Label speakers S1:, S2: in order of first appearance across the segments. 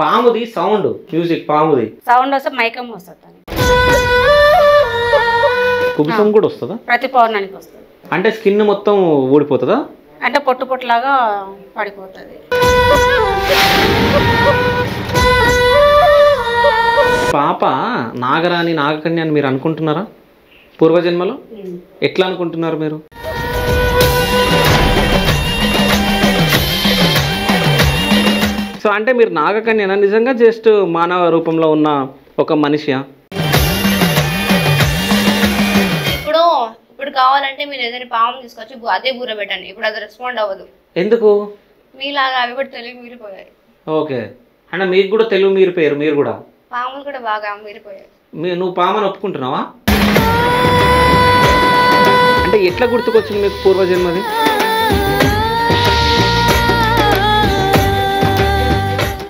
S1: పాముది sound music పాముది
S2: sound వస్తే మైకం వస్తుంది.
S1: కుబుసం కూడా వస్తుందా?
S2: ప్రతి పౌర్ణానికి వస్తుంది.
S1: అంటే స్కిన్ మొత్తం ఊడిపోతుందా?
S2: అంటే పొట్టు పొట్టులాగా పడిపోతుంది.
S1: పాప నాగరాణి నాగకన్య అని మీరు అనుకుంటున్నారా? పూర్వజన్మలో ఎట్లా అనుకుంటున్నారు మీరు? సో అంటే మీరు నాగకన్యనా నిజంగా జస్ట్ మానవ రూపంలో ఉన్న ఒక మనిషియా?
S3: ఇప్పుడు కావాలంటే మీరు ఏదైనా పాము తీసుకొచ్చి అదే బూర పెట్టండి. ఇప్పుడు అది రెస్పాండ్ అవ్వదు.
S1: ఎందుకు?
S3: మీలాగా అవి కూడా తెలివి మీరిపోయాయి.
S1: ఓకే, అంటే మీకు కూడా తెలుగు మీరిపోయారు. మీరు కూడా
S3: పాములు కూడా బాగా మీరిపోయాయి.
S1: నువ్వు పామని ఒప్పుకుంటున్నావా? అంటే ఎట్లా గుర్తుకొచ్చింది మీకు పూర్వజన్మది?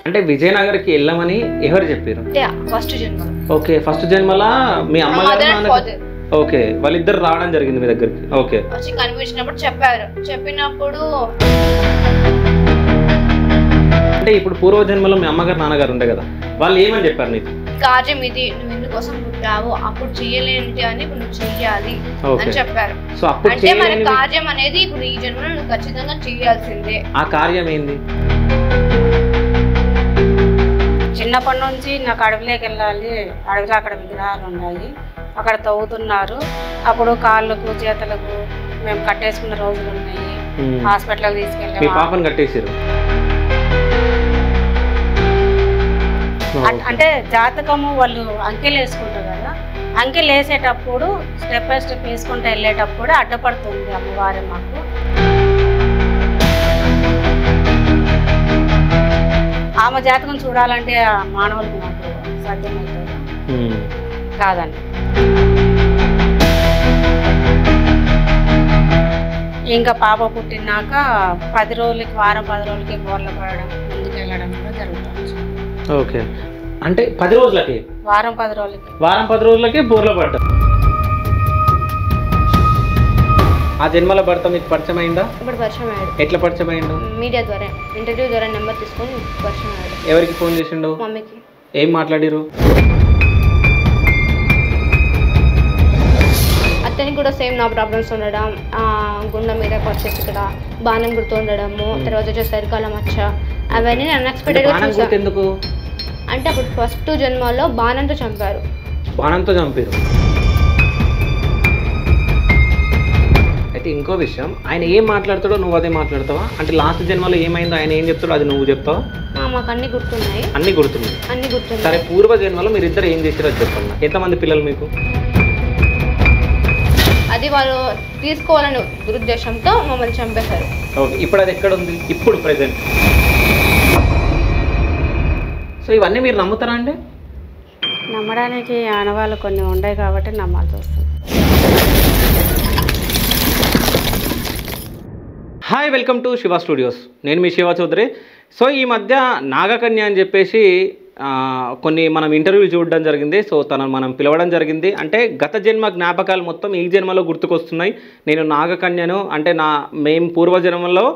S1: అంటే విజయనగర్కి వెళ్ళమని ఎవరు చెప్పారు?
S3: ఫస్ట్ జన్మ.
S1: ఓకే, ఫస్ట్ జన్మలా మీ అమ్మగారు ఓకే వాళ్ళిద్దరు రావడం జరిగింది మీ దగ్గరికి. ఓకే,
S3: వచ్చి కనిపించినప్పుడు చెప్పారు. చెప్పినప్పుడు
S1: అంటే ఇప్పుడు పూర్వజన్మలో మీ అమ్మగారు నాన్నగారు ఉండే కదా, వాళ్ళు ఏమని చెప్పారు నీకు?
S3: కార్యం ఇది, నువ్వు ఎందుకోసం పుట్టావు, అప్పుడు చెయ్యలేంటి అని ఇప్పుడు నువ్వు చెయ్యాలి అని చెప్పారు.
S1: సో అప్పుడు
S3: అంటే మన కార్యం అనేది ఇప్పుడు ఈ జన్మలో నువ్వు ఖచ్చితంగా చెయ్యాల్సిందే.
S1: ఆ కార్యం ఏంది?
S2: చిన్నప్పటి నుంచి నాకు అడవిలోకి వెళ్ళాలి, అడవిలో అక్కడ విగ్రహాలు ఉన్నాయి, అక్కడ తవ్వుతున్నారు. అప్పుడు కాళ్ళకు చేతులకు మేము కట్టేసుకున్న రోజులు ఉన్నాయి. హాస్పిటల్ తీసుకెళ్ళి
S1: పాపను కట్టేసారు.
S2: అంటే జాతకము వాళ్ళు అంకెలు వేసుకుంటారు కదా, అంకెలు వేసేటప్పుడు స్టెప్ బై స్టెప్ వేసుకుంటూ వెళ్ళేటప్పుడు అడ్డపడుతుంది అమ్మవారి మాకు. ఆమె జాతకం చూడాలంటే మానవులకు మాకు సాధ్యమవుతుంది కాదండి. ఇంకా పాప పుట్టినాక 10 రోజులకి వారం 10 రోజులకి బోర్ల పడడం, ముందుకు వెళ్ళడం కూడా జరుగుతుంది.
S1: ఓకే, అంటే 10 రోజులకి
S2: వారం 10
S1: రోజులకి బోర్ల పడ్డా. ఆ జన్మల భర్త మీకు పరిచయం అయిందా?
S3: ఇప్పుడు పరిచయం అయ్యాడు.
S1: ఎట్లా పరిచయం అయ్యిండు?
S3: మీడియా ద్వారా, ఇంటర్వ్యూ ద్వారా నెంబర్ తీసుకొని పరిచయం అయ్యాడు.
S1: ఎవరికి ఫోన్ చేసిండు?
S3: మమ్మీకి.
S1: ఏం మాట్లాడిరు?
S3: అతనికి కూడా సేమ్ నా ప్రాబ్లమ్స్ ఉండడం, గుండె మీద వచ్చేసి ఇక్కడ బాణం గుర్తు ఉండడము, తర్వాత వచ్చేసరికి కాలం మచ్చ, అవన్నీ అన్ఎక్స్పెక్టెడ్గా చూసాను.
S1: ఎందుకు
S3: అంటే అప్పుడు ఫస్ట్ జన్మలో బాణంతో చంపారు.
S1: బాణంతో చంపారు. అయితే ఇంకో విషయం, ఆయన ఏం మాట్లాడతాడో నువ్వు అదే మాట్లాడతావా? అంటే లాస్ట్ జన్మలో ఏమైందో ఆయన ఏం చెప్తాడో అది నువ్వు చెప్తావా?
S3: మాకు అన్ని గుర్తున్నాయి.
S1: అన్ని గుర్తున్నాయి. సరే, పూర్వ జన్మలో మీరు ఇద్దరు ఏం చేశారో చెప్పండి. ఎంతమంది పిల్లలు మీకు?
S3: అది వాళ్ళు తీసుకోవాలని దురుద్దేశంతో మమ్మల్ని చంపేశారు.
S1: ఓకే, ఇప్పుడు అది ఎక్కడ ఉంది? ఇప్పుడు ప్రెసెంట్. సో ఇవన్నీ మీరు నమ్ముతారా అండి?
S2: నమ్మడానికి ఆనవాళ్ళు కొన్ని ఉన్నాయి కాబట్టి నమ్మాల్సి వస్తుంది.
S1: Hi, welcome to Shiva studios. నేను మీ శివ చౌదరి. సో ఈ మధ్య నాగకన్య అని చెప్పేసి కొన్ని మనం ఇంటర్వ్యూలు చూడడం జరిగింది. సో తనను మనం పిలవడం జరిగింది. అంటే గత జన్మ జ్ఞాపకాలు మొత్తం ఈ జన్మలో గుర్తుకొస్తున్నాయి. నేను నాగకన్యను, అంటే మేము పూర్వజన్మలో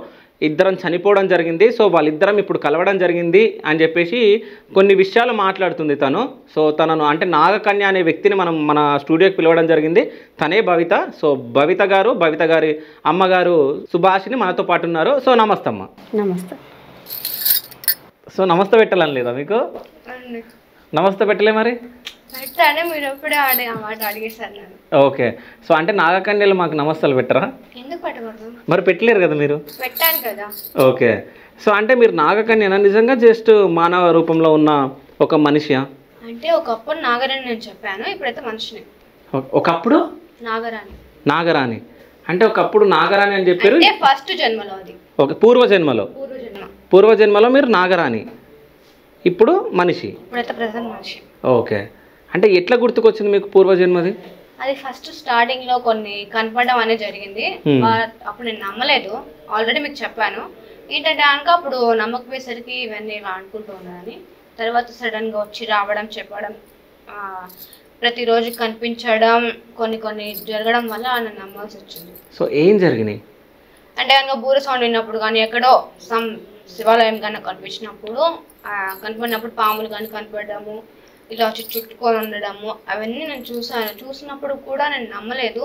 S1: ఇద్దరం చనిపోవడం జరిగింది. సో వాళ్ళిద్దరం ఇప్పుడు కలవడం జరిగింది అని చెప్పేసి కొన్ని విషయాలు మాట్లాడుతుంది తను. సో తనను, అంటే నాగకన్య అనే వ్యక్తిని మనం మన స్టూడియోకి పిలవడం జరిగింది. తనే భవిత. సో భవిత గారి అమ్మగారు సుభాషిని మనతో పాటు ఉన్నారు. సో నమస్తే అమ్మ.
S2: నమస్తే.
S1: సో నమస్తే పెట్టాలని లేదా మీకు? నమస్తే పెట్టలే మరి?
S3: మీరు ఎప్పుడే అడిగేశారు.
S1: ఓకే, సో అంటే నాగకన్యలు మాకు నమస్తలు పెట్టరా?
S3: ఎందుకు పెట్టకూడదు?
S1: మరి పెట్టలేరు కదా మీరు?
S3: పెట్టాను కదా.
S1: ఓకే, సో అంటే మీరు నాగకన్యనా నిజంగా జస్ట్ మానవ రూపంలో ఉన్న ఒక మనిషియా?
S3: అంటే ఒకప్పుడు నాగరాణి నేను చెప్పాను, ఇప్పుడైతే మనిషిని.
S1: ఒకప్పుడు నాగరాణి అంటే ఒకప్పుడు నాగరాణి అని చెప్పారు.
S3: ఫస్ట్ జన్మలో అది.
S1: ఓకే, పూర్వజన్మలో మీరు నాగరాణి, ఇప్పుడు మనిషి,
S3: ఇప్పుడైతే ప్రెసెంట్ మనిషి.
S1: ఓకే, అంటే ఎట్లా గుర్తుకొచ్చింది మీకు పూర్వజన్మది?
S3: అది ఫస్ట్ స్టార్టింగ్ లో కొన్ని కనపడడం అనేది జరిగింది. అప్పుడు నేను నమ్మలేదు, ఆల్రెడీ మీకు చెప్పాను. ఏంటంటే కనుక అప్పుడు నమ్మకపోయేసరికి ఇవన్నీ ఇలా అనుకుంటూ ఉన్నానని, తర్వాత సడన్ గా వచ్చి రావడం, చెప్పడం, ప్రతిరోజు కనిపించడం, కొన్ని జరగడం వల్ల నన్ను నమ్మాల్సి వచ్చింది.
S1: సో ఏం జరిగినాయి
S3: అంటే కనుక బూర సౌండ్ విన్నప్పుడు కానీ, ఎక్కడో శివాలయం కానీ కనిపించినప్పుడు కనపడినప్పుడు పాములు కానీ కనపడము, ఇలా వచ్చి చుట్టుకొని ఉండడము అవన్నీ నేను చూసినప్పుడు కూడా నేను నమ్మలేదు.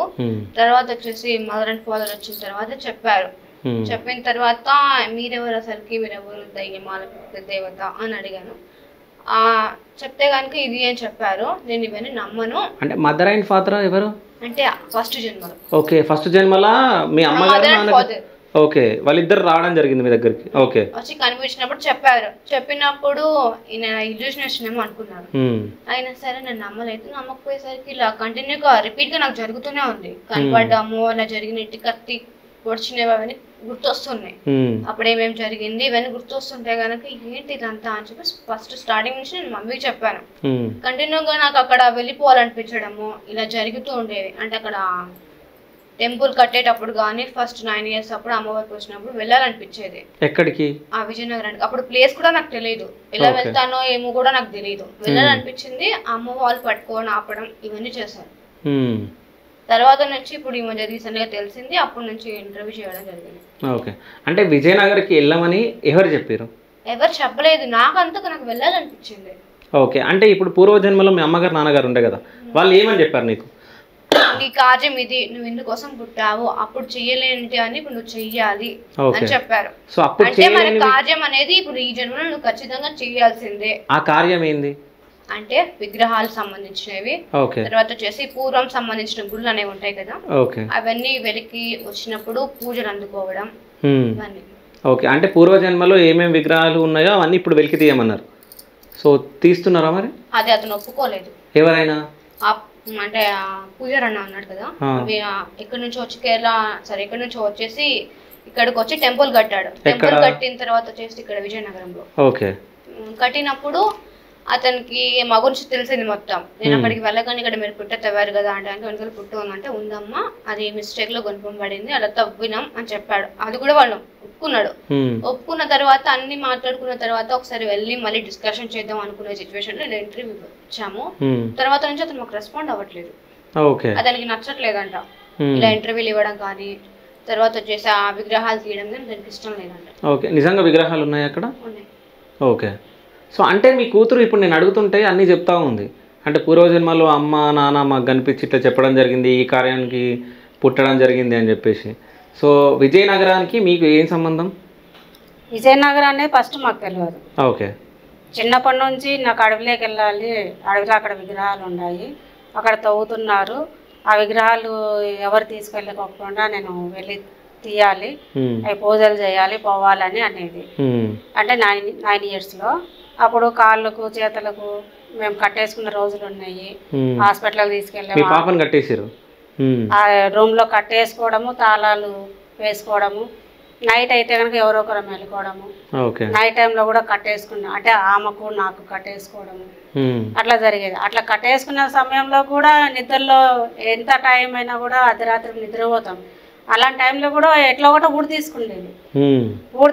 S3: తర్వాత వచ్చేసి మదర్ అండ్ ఫాదర్ వచ్చిన తర్వాత చెప్పారు. చెప్పిన తర్వాత మీరెవరు అసలుకి, మీరెవరు దయ్యమాల దేవత అని అడిగాను. చెప్తే కనుక ఇది అని చెప్పారు. నేను ఇవన్నీ నమ్మను. అంటే
S1: మదర్ అండ్ ఫాదర్ ఎవరు
S3: అంటే ఫస్ట్ జన్మలో.
S1: ఓకే, ఫస్ట్ జన్మలా మీ అమ్మగారు. ఓకే, వాళ్ళిద్దరు రావడం జరిగింది మీ దగ్గరికి. ఓకే,
S3: వచ్చి కనిపించినప్పుడు చెప్పారు. చెప్పినప్పుడు ఈయన ఇల్యూషనేషన్ ఏమో అనుకున్నారు. అయినా సరే నేను నమ్మలేదు. నమ్మకపోయేసరికి ఇలా కంటిన్యూగా రిపీట్ గా నాకు జరుగుతూనే ఉంది. కనపడ్డాము, అలా జరిగిన ఇటు కత్తి పొడిచినవి అవన్నీ గుర్తొస్తున్నాయి. అప్పుడు ఏమేమి జరిగింది ఇవన్నీ గుర్తొస్తుంటే కనుక ఏంటి ఇదంతా అని చెప్పి ఫస్ట్ స్టార్టింగ్ నుంచి నేను మమ్మీకి చెప్పాను. కంటిన్యూగా నాకు అక్కడ వెళ్ళిపోవాలనిపించడము ఇలా జరుగుతూ ఉండేది. అంటే అక్కడ టెంపుల్ కట్టేటప్పుడు కానీ ఫస్ట్ 9 years అప్పుడు అమ్మవారికి వచ్చినప్పుడు వెళ్ళాలనిపించేది.
S1: ఎక్కడికి?
S3: ఆ విజయనగరానికి. అప్పుడు ప్లేస్ కూడా నాకు తెలియదు, ఎలా వెళ్తానో ఏమో కూడా నాకు తెలియదు. వెళ్ళాలనిపించింది. అమ్మ వాళ్ళు పట్టుకొని ఆపడం ఇవన్నీ చేశారు. తర్వాత నుంచి ఇప్పుడు ఈ మధ్య రీసెంట్ గా తెలిసింది. అప్పటి నుంచి ఇంటర్వ్యూ చేయడం జరిగింది.
S1: ఓకే, అంటే విజయనగర్కి వెళ్ళామని ఎవరు చెప్పారు?
S3: ఎవరు చెప్పలేదు, నాకు అంతకు నాకు వెళ్ళాలనిపించింది.
S1: ఓకే, అంటే ఇప్పుడు పూర్వజన్మలో మీ అమ్మగారు నాన్నగారు ఉండే కదా, వాళ్ళు ఏమని చెప్పారు నీకు?
S3: ఈ కార్యం ఇది, నువ్వు ఎందుకోసం పుట్టావు, అప్పుడు చెయ్యలేంటి అని ఇప్పుడు నువ్వు చెయ్యాలి అని చెప్పారు.
S1: సో అప్పుడు
S3: అంటే మన కార్యం అనేది ఇప్పుడు ఈ జన్మలో నువ్వు ఖచ్చితంగా చేయాల్సిందే.
S1: ఆ కార్యం ఏంది
S3: అంటే విగ్రహాలు సంబంధించినవి, తర్వాత వచ్చేసి పూర్వం సంబంధించిన గుళ్ళు అనేవి ఉంటాయి కదా, అవన్నీ వెలికి వచ్చినప్పుడు పూజలు అందుకోవడం ఇవన్నీ.
S1: ఓకే, అంటే పూర్వజన్మలో ఏమేమి విగ్రహాలు ఉన్నాయో అవన్నీ ఇప్పుడు వెలికి తీయమన్నారు. సో తీస్తున్నారా మరి?
S3: అది అతను ఒప్పుకోలేదు.
S1: ఎవరైనా
S3: అంటే పూజారి అన్న అన్నాడు కదా, అవి ఎక్కడి నుంచి వచ్చి కేరళ సరే ఎక్కడి నుంచి వచ్చేసి ఇక్కడికి వచ్చి టెంపుల్ కట్టాడు. టెంపుల్ కట్టిన తర్వాత వచ్చేసి ఇక్కడ విజయనగరంలో కట్టినప్పుడు అతనికి మా గురించి తెలిసింది మొత్తం. నేను అక్కడికి వెళ్ళగానే ఇక్కడ మీరు పుట్ట తవ్వారు కదా అంటే వెనకాల పుట్టు ఉందంటే ఉందమ్మా, అది మిస్టేక్ లో కొనుక్కోబడింది, అలా తవ్వినాం అని చెప్పాడు. అది కూడా వాళ్ళు ఒప్పుకున్నాడు. ఒప్పుకున్న తర్వాత అన్ని మాట్లాడుకున్న తర్వాత ఒకసారి వెళ్ళి మళ్ళీ డిస్కషన్ చేద్దాం అనుకునే సిచ్యువేషన్ లో ఇంటర్వ్యూ ఇచ్చాము. తర్వాత నుంచి అతను మాకు రెస్పాండ్ అవ్వట్లేదు. అతనికి నచ్చట్లేదంట ఇలా ఇంటర్వ్యూలు ఇవ్వడం కానీ, తర్వాత వచ్చేసి ఆ విగ్రహాలు తీయడం కానీ దానికి ఇష్టం లేదంట.
S1: ఓకే, నిజంగా విగ్రహాలు ఉన్నాయి అక్కడ? ఉన్నాయి. ఓకే, సో అంటే మీ కూతురు ఇప్పుడు నేను అడుగుతుంటే అన్నీ చెప్తా ఉంది. అంటే పూర్వజన్మలో అమ్మ నాన్న మాకు కనిపించి ఇట్లా చెప్పడం జరిగింది, ఈ కార్యానికి పుట్టడం జరిగింది అని చెప్పేసి. సో విజయనగరానికి మీకు ఏం సంబంధం?
S2: విజయనగరం అనేది ఫస్ట్ మాకు తెలియదు.
S1: ఓకే,
S2: చిన్నప్పటి నుంచి నాకు అడవిలోకి వెళ్ళాలి, అడవిలో అక్కడ విగ్రహాలు ఉన్నాయి, అక్కడ తవ్వుతున్నారు, ఆ విగ్రహాలు ఎవరు తీసుకెళ్ళకపోకుండా నేను వెళ్ళి తీయాలి, అవి పూజలు చేయాలి, పోవాలని అనేది. అంటే 9 years లో అప్పుడు కాళ్ళకు చేతులకు మేము కట్టేసుకున్న రోజులు ఉన్నాయి. హాస్పిటల్ తీసుకెళ్ళాము, ఆ రూమ్ లో కట్టేసుకోవడము, తాళాలు వేసుకోవడము, నైట్ అయితే కనుక ఎవరో ఒకరు మెలుకోవడము, నైట్ టైంలో కూడా కట్టేసుకున్నాం. అంటే ఆమెకు నాకు కట్టేసుకోవడము అట్లా జరిగేది. అట్లా కట్టేసుకున్న సమయంలో కూడా నిద్రలో ఎంత టైం అయినా కూడా అర్ధరాత్రి నిద్రపోతాం. అలాంటి టైంలో కూడా ఎట్లా ఒకటో ఊడి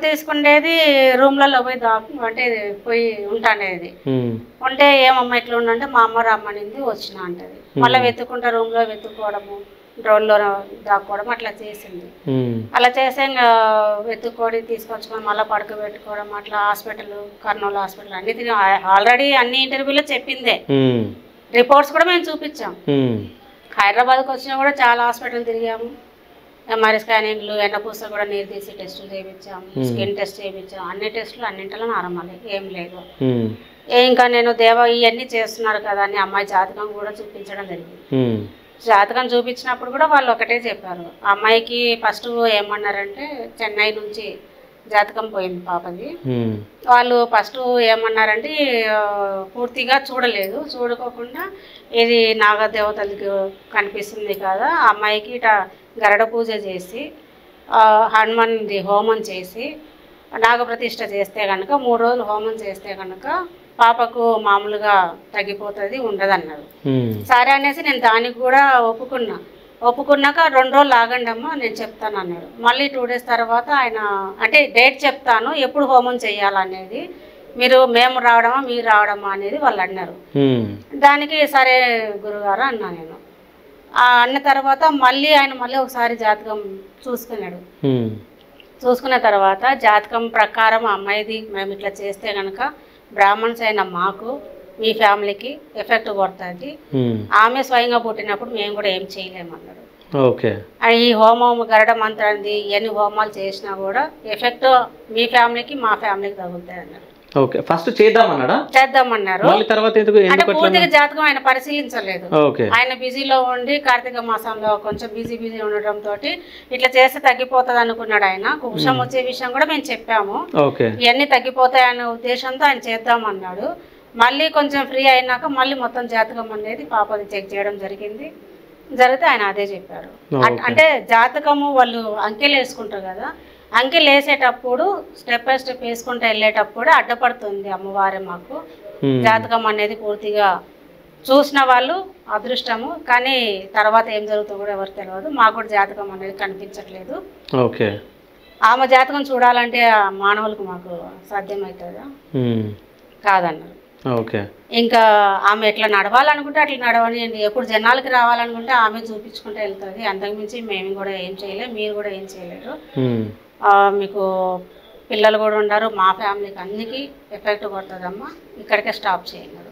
S2: తీసుకుండేది రూమ్లలో పోయి అంటే పోయి ఉంటానేది. ఉంటే ఏమమ్మ ఇట్లా ఉండంటే మా అమ్మ రమ్మనింది వచ్చిన అంటది. మళ్ళీ వెతుక్కుంటా రూమ్ లో వెతుక్కోవడము, డ్రోన్లో దాక్కోవడం అట్లా చేసింది. అలా చేసే వెతుక్కోడి తీసుకొచ్చుకొని మళ్ళీ పడుకోబెట్టుకోవడం, అట్లా హాస్పిటల్ కర్నూలు హాస్పిటల్ అన్ని ఆల్రెడీ అన్ని ఇంటర్వ్యూలో చెప్పిందే. రిపోర్ట్స్ కూడా మేము చూపించాం. హైదరాబాద్కి వచ్చినా కూడా చాలా హాస్పిటల్ తిరిగాము. ఎంఆర్ఐ స్కానింగ్లు, ఎన్నపూసలు కూడా నీరు తీసి టెస్టులు చేయించాము, స్కిన్ టెస్ట్ చేయించాము. అన్ని టెస్టులు అన్నింటిలో నార్మల్, ఏం లేదు. ఇంకా నేను ఇవన్నీ చేస్తున్నారు కదా అని అమ్మాయి జాతకం కూడా చూపించడం జరిగింది. జాతకం చూపించినప్పుడు కూడా వాళ్ళు ఒకటే చెప్పారు. అమ్మాయికి ఫస్ట్ ఏమన్నారంటే చెన్నై నుంచి జాతకం పోయింది పాపది. వాళ్ళు ఫస్ట్ ఏమన్నారంటే పూర్తిగా చూడలేదు, చూడుకోకుండా ఇది నాగదేవతలకి కనిపిస్తుంది కదా, అమ్మాయికి ఇట గరుడ పూజ చేసి హనుమాన్ది హోమం చేసి నాగప్రతిష్ఠ చేస్తే కనుక 3 రోజులు హోమం చేస్తే కనుక పాపకు మామూలుగా తగ్గిపోతుంది, ఉండదన్నారు. సరే అనేసి నేను దానికి కూడా ఒప్పుకున్నాక 2 రోజులు ఆగండి అమ్మా నేను చెప్తాను అన్నాడు. మళ్ళీ 2 days తర్వాత ఆయన అంటే డేట్ చెప్తాను ఎప్పుడు హోమం చేయాలనేది, మేము రావడమా మీరు రావడమా అనేది వాళ్ళు అన్నారు. దానికి సరే గురుగారు అన్నా నేను. అన్న తర్వాత మళ్ళీ ఆయన ఒకసారి జాతకం చూసుకున్నాడు. చూసుకున్న తర్వాత జాతకం ప్రకారం అమ్మాయిది మేము ఇట్లా చేస్తే కనుక బ్రాహ్మణ్స్ అయిన మాకు మీ ఫ్యామిలీకి ఎఫెక్ట్ కొడుతుంది, ఆమె స్వయంగా పుట్టినప్పుడు మేము కూడా ఏం చేయలేమన్నాడు.
S1: ఓకే.
S2: ఈ హోమం గరుడ మంత్రాన్ని ఎన్ని హోమాలు చేసినా కూడా ఎఫెక్ట్ మీ ఫ్యామిలీకి మా ఫ్యామిలీకి తగులుతాయి అన్నారు.
S1: ఓకే. ఫస్ట్ చేద్దామన్నాడా?
S2: చేద్దామన్నారు.
S1: మళ్ళీ తర్వాత
S2: అంటే పూర్తిగా జాతకం ఆయన పరిశీలించలేదు.
S1: ఓకే.
S2: ఆయన బిజీలో ఉండి కార్తీక మాసంలో కొంచెం బిజీ ఉండటంతో ఇట్లా చేస్తే తగ్గిపోతుంది అనుకున్నాడు. ఆయన కుషం వచ్చే విషయం కూడా మేము చెప్పాము, ఇవన్నీ తగ్గిపోతాయనే ఉద్దేశంతో ఆయన చేద్దామన్నాడు. మళ్ళీ కొంచెం ఫ్రీ అయినాక మళ్ళీ మొత్తం జాతకం అనేది పాపది చెక్ చేయడం జరిగితే ఆయన అదే చెప్పారు. అంటే జాతకము వాళ్ళు అంకెలు వేసుకుంటారు కదా, అంకెలు వేసేటప్పుడు స్టెప్ బై స్టెప్ వేసుకుంటూ వెళ్ళేటప్పుడు అడ్డపడుతుంది అమ్మవారే మాకు. జాతకం అనేది పూర్తిగా చూసిన వాళ్ళు అదృష్టము, కానీ తర్వాత ఏం జరుగుతుందో కూడా ఎవరు తెలియదు. మాకు కూడా జాతకం అనేది కనిపించట్లేదు.
S1: ఓకే.
S2: ఆమె జాతకం చూడాలంటే మానవులకు మాకు సాధ్యమవుతుందా? కాదన్నారు.
S1: ఓకే.
S2: ఇంకా ఆమె ఎట్లా నడవాలనుకుంటే అట్లా నడవనియండి, ఎప్పుడు జనాలకి రావాలనుకుంటే ఆమె చూపించుకుంటూ వెళ్తుంది. అంతకుమించి మేము కూడా ఏం చేయలేము, మీరు కూడా ఏం చేయలేరు. మీకు పిల్లలు కూడా ఉన్నారు, మా ఫ్యామిలీకి అన్నికి ఎఫెక్ట్ కొడుతుందమ్మా, ఇక్కడికే స్టాప్ చేయలేదు.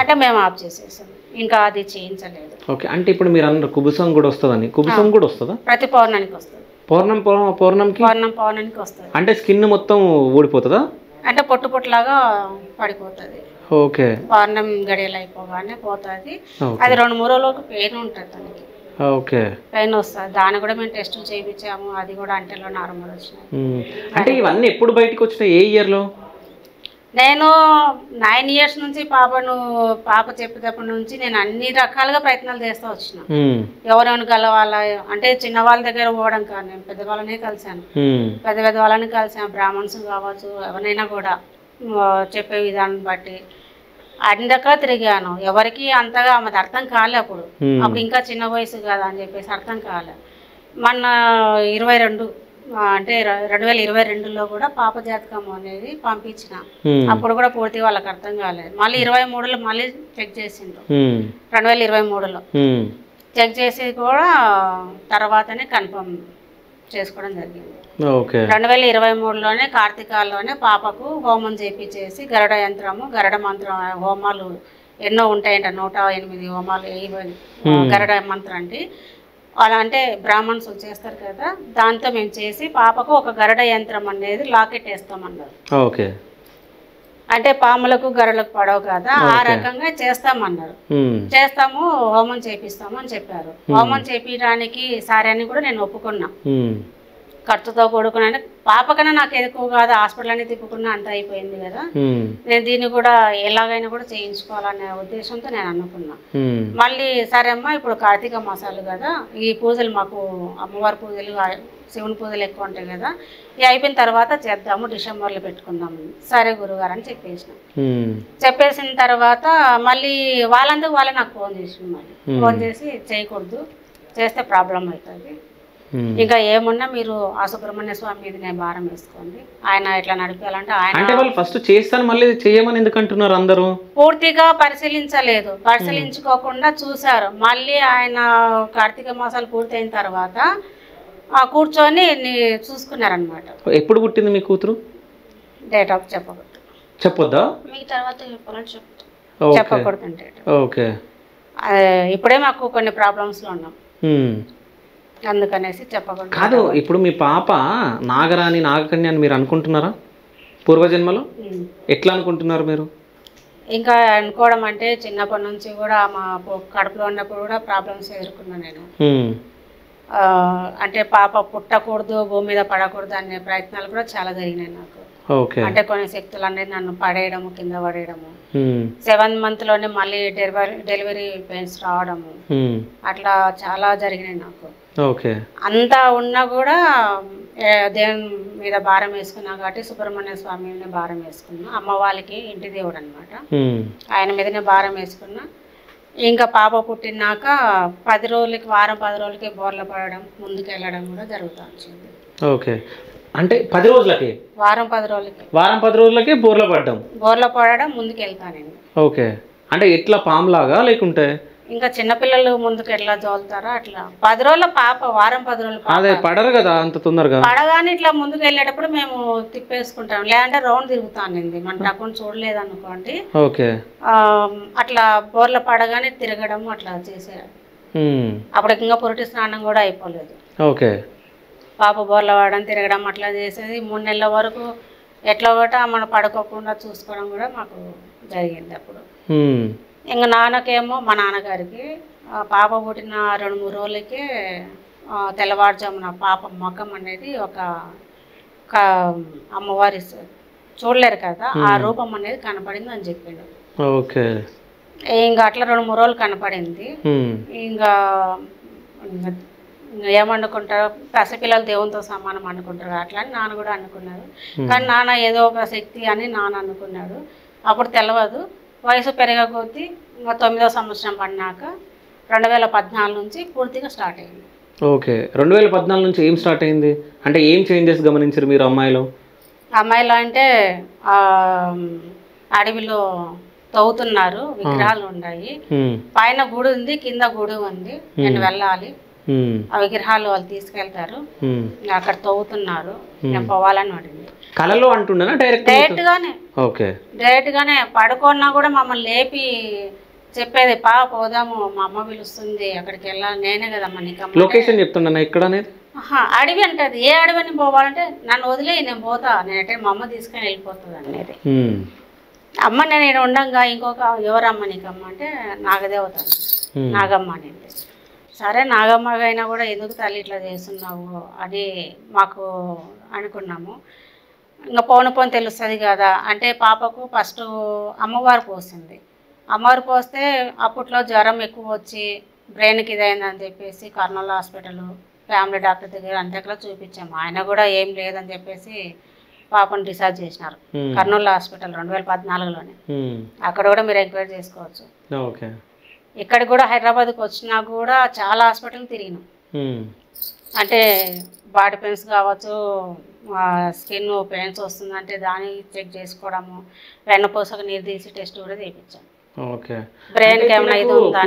S2: అంటే మేము ఆఫ్ చేసేసాం, ఇంకా అది చేయించలేదు.
S1: ఓకే. అంటే ఇప్పుడు మీరు అన్నారు కుబుసం కూడా వస్తుందని, కుబుసం కూడా వస్తుందా?
S2: ప్రతి పౌర్ణానికి వస్తుంది. పౌర్ణానికి వస్తుంది.
S1: అంటే స్కిన్ మొత్తం ఊడిపోతుందా?
S2: అంటే పొట్టు పొట్టులాగా పడిపోతుంది.
S1: ఓకే.
S2: పౌర్ణం గడియలు అయిపోగానే పోతుంది. అది 2-3 రోజులకు పెయిన్ ఉంటుంది తనకి.
S1: ఓకే.
S2: పెయిన్ వస్తుంది. దాన్ని కూడా మేము టెస్టులు చేయించాము, అది కూడా అంటెలో నార్మల్ వచ్చినాయి.
S1: అంటే ఇవన్నీ ఎప్పుడు బయటకు వచ్చినాయి? ఏ ఇయర్లో?
S2: నేను 9 years నుంచి పాప చెప్పేటప్పటి నుంచి నేను అన్ని రకాలుగా ప్రయత్నాలు చేస్తూ వచ్చిన. ఎవరెవరిని కలవాలా అంటే చిన్న వాళ్ళ దగ్గర పోవడం కాదు, నేను పెద్దవాళ్ళనే కలిసాను. పెద్ద వాళ్ళని కలిసాను, బ్రాహ్మణ్స్ కావచ్చు, ఎవరైనా కూడా చెప్పే విధానం బట్టి అన్ని రకాలు తిరిగాను. ఎవరికి అంతగా ఆమెది అర్థం కాలే. అప్పుడు ఇంకా చిన్న వయసు కదా అని చెప్పేసి అర్థం కాలే. మొన్న 22 అంటే 2022లో కూడా పాప జాతకం అనేది పంపించిన. అప్పుడు కూడా పూర్తిగా వాళ్ళకి అర్థం కాలేదు. మళ్ళీ 23లో మళ్ళీ చెక్ చేసిండ్రు. 2023లో చెక్ చేసి కూడా తర్వాతనే కన్ఫర్మ్ చేసుకోవడం జరిగింది. 2023లోనే కార్తీకాల్లోనే పాపకు హోమం చేపించేసి గరుడ యంత్రము గరుడ మంత్రం హోమాలు ఎన్నో ఉంటాయంట, 108 హోమాలు గరుడ మంత్రం అంటే అలా అంటే బ్రాహ్మణ్స్ చేస్తారు కదా, దాంతో మేము చేసి పాపకు ఒక గరుడ యంత్రం అనేది లాకెట్ వేస్తామన్నారు.
S1: ఓకే.
S2: అంటే పాములకు గరులకు పడవు కదా, ఆ రకంగా చేస్తామన్నారు. చేస్తాము, హోమం చేపిస్తాము అని చెప్పారు. హోమం చేపించడానికి సరే అని కూడా నేను ఒప్పుకున్నా. ఖర్చుతో కూడుకున్నా, పాపకన్నా నాకు ఎక్కువ కాదు, హాస్పిటల్ అని తిప్పుకున్నా అంత అయిపోయింది కదా, నేను దీన్ని కూడా ఎలాగైనా కూడా చేయించుకోవాలనే ఉద్దేశంతో నేను అనుకున్నా. మళ్ళీ సరే అమ్మా ఇప్పుడు కార్తీక మాసాలు కదా, ఈ పూజలు మాకు అమ్మవారి పూజలు శివుని పూజలు ఎక్కువ ఉంటాయి కదా, ఇవి అయిపోయిన తర్వాత చేద్దాము, డిసెంబర్లో పెట్టుకుందాము. సరే గురుగారు అని చెప్పేసిన తర్వాత మళ్ళీ వాళ్ళందరూ వాళ్ళే నాకు ఫోన్ చేసింది. మళ్ళీ ఫోన్ చేసి చేయకూడదు, చేస్తే ప్రాబ్లం అవుతుంది, ఇంకా ఏమున్నా మీరు ఆ సుబ్రహ్మణ్య స్వామి మీద నేను భారం వేసుకోండి, ఆయన ఇట్లా నడిపేయాలంటే ఆయన
S1: ఫస్ట్ చేస్తాను మళ్ళీ చేయమని ఎందుకంటున్నారు అందరూ?
S2: పూర్తిగా పరిశీలించలేదు, పరిశీలించుకోకుండా చూశారు. మళ్ళీ ఆయన కార్తీక మాసాలు పూర్తయిన తర్వాత కూర్చొని చూసుకున్నారనమాట.
S1: ఎప్పుడు పుట్టింది మీ కూతురు?
S2: Date of
S1: చెప్పొద్దా?
S3: మీ తర్వాత
S2: చెప్పకూడదు.
S1: ఓకే.
S2: ఇప్పుడే మాకు కొన్ని ప్రాబ్లమ్స్లో ఉన్నాం, అందుకనేసి చెప్పకూడదు.
S1: కాదు, ఇప్పుడు మీ పాప నాగరాణి నాగకన్య అని మీరు అనుకుంటున్నారా? పూర్వజన్మలో ఎట్లా అనుకుంటున్నారు మీరు?
S2: ఇంకా అనుకోవడం అంటే చిన్నప్పటి నుంచి కూడా మా కడుపులో ఉన్నప్పుడు కూడా ప్రాబ్లమ్స్ ఎదుర్కొన్నాను నేను. అంటే పాప పుట్టకూడదు, భూమి మీద పడకూడదు అనే ప్రయత్నాలు కూడా చాలా జరిగినాయి నాకు. అంటే కొన్ని శక్తులు అనేది నన్ను పడేయడము, కింద పడేయడము, 7th month లోనే మళ్ళీ డెలివరీ పెయిన్స్ రావడము, అట్లా చాలా జరిగినాయి నాకు. అంతా ఉన్నా కూడా దేవుని మీద భారం వేసుకున్నా కాబట్టి సుబ్రహ్మణ్య స్వామి మీద భారం వేసుకున్నా. అమ్మ వాళ్ళకి ఇంటి దేవుడు అనమాట, ఆయన మీదనే భారం వేసుకున్నా. ఇంకా పాప పుట్టినాక 10 రోజులకి, వారం 10 రోజులకి బోర్ల పడడం, ముందుకు వెళ్ళడం కూడా జరుగుతూ వచ్చింది.
S1: ఓకే. అంటే 10 రోజులకి,
S2: వారం 10
S1: రోజులకి బోర్ల పడడం,
S2: ముందుకు వెళ్తానండి.
S1: ఓకే. అంటే ఎట్లా పాములాగా లేకుంటే
S2: ఇంకా చిన్నపిల్లలు ముందుకు ఎట్లా జోలుతారో అట్లా 10 రోజుల పాప, వారం 10 రోజుల పాప
S1: అదే పడరు కదా అంత తొందరగా.
S2: పడగానే ఇట్లా ముందుకు వెళ్ళేటప్పుడు మేము తిప్పేసుకుంటాం, లేదంటే రౌండ్ తిరుగుతానండి. మన టక్కుని చూడలేదు అనుకోండి,
S1: ఓకే
S2: అట్లా బోర్ల పడగానే తిరగడం అట్లా చేసేయాలి. అప్పుడు ఇంకా పురిటి స్నానం కూడా అయిపోలేదు.
S1: ఓకే
S2: పాప బోర్ల పడడం, తిరగడం అట్లా చేసేది. 3 నెలల వరకు ఎట్లా ఒకట మనం పడుకోకుండా చూసుకోవడం కూడా మాకు జరిగింది. అప్పుడు ఇంకా నాన్నకేమో, మా నాన్నగారికి పాప పుట్టిన 2-3 రోజులకే తెల్లవారుజామున పాప ముఖం అనేది ఒక అమ్మవారి చూడలేరు కదా, ఆ రూపం అనేది కనపడింది అని చెప్పిండు.
S1: ఓకే
S2: ఇంకా అట్లా 2-3 రోజులు కనపడింది. ఇంకా ఏమనుకుంటారు, పసిపిల్లలు దేవునితో సమానం అనుకుంటారు, అట్లా అని నాన్న కూడా అనుకున్నారు. కానీ నాన్న ఏదో ఒక శక్తి అని నాన్న అనుకున్నాడు. అప్పుడు తెలియదు. వయసు పెరిగే కొద్దీ ఇంకా 9వ సంవత్సరం పడినాక 2014 నుంచి పూర్తిగా స్టార్ట్ అయింది.
S1: ఓకే 2014 నుంచి ఏం స్టార్ట్ అయింది అంటే ఏం చేంజెస్ గమనించారు మీరు అమ్మాయిలో?
S2: అమ్మాయిలో అంటే అడవిలో తవ్వుతున్నారు, విగ్రహాలు ఉన్నాయి, పైన గుడి ఉంది, కింద గుడి ఉంది, నేను వెళ్ళాలి, ఆ విగ్రహాలు వాళ్ళు తీసుకెళ్తారు, అక్కడ తవ్వుతున్నారు, నేను పోవాలని అడిగింది.
S1: కళలో అంటున్నా
S2: డైరెక్ట్ గానే.
S1: ఓకే
S2: డైరెక్ట్ గానే పడుకున్నా కూడా మమ్మల్ని లేపి చెప్పేది, పోదాము, మా అమ్మ పిలుస్తుంది, అక్కడికి వెళ్ళాలి, నేనే కదమ్మా నీకు
S1: లొకేషన్ చెప్తున్నా ఇక్కడ అనేది.
S2: అడవి అంటది. ఏ అడవిని పోవాలంటే నన్ను వదిలే, నేను పోతా, నేనంటే మా అమ్మ తీసుకొని వెళ్ళిపోతుంది అనేది. అమ్మ నేను ఉండంగా ఇంకొక ఎవరమ్మ నీకమ్మ అంటే నాగదేవత, నాగమ్మ అనేది. సరే నాగమ్మ అయినా కూడా ఎందుకు తల్లి ఇట్లా చేస్తున్నావు అని మాకు అనుకున్నాము. ఇంకా పోను తెలుస్తుంది కదా అంటే పాపకు ఫస్ట్ అమ్మవారు పోసింది. అమ్మవారు పోస్తే అప్పట్లో జ్వరం ఎక్కువ వచ్చి బ్రెయిన్కి ఇదైందని చెప్పేసి కర్నూలు హాస్పిటల్ ఫ్యామిలీ డాక్టర్ దగ్గర అంతకులో చూపించాము. ఆయన కూడా ఏం లేదని చెప్పేసి పాపను డిశ్చార్జ్ చేసినారు కర్నూలు హాస్పిటల్ 2014లోనే. అక్కడ కూడా మీరు ఎంక్వైరీ చేసుకోవచ్చు. ఇక్కడ కూడా హైదరాబాద్కి వచ్చినా కూడా చాలా హాస్పిటల్ తిరిగినాం. అంటే బాడీ పెయిన్స్ కావచ్చు, స్కిన్ పెయిన్స్ వస్తుందంటే దాన్ని చెక్ చేసుకోవడము, వెన్నపూసకు నీరు తీసి టెస్ట్ కూడా చేయించాం. బ్రెయిన్కి ఏమైనా ఇది ఉందా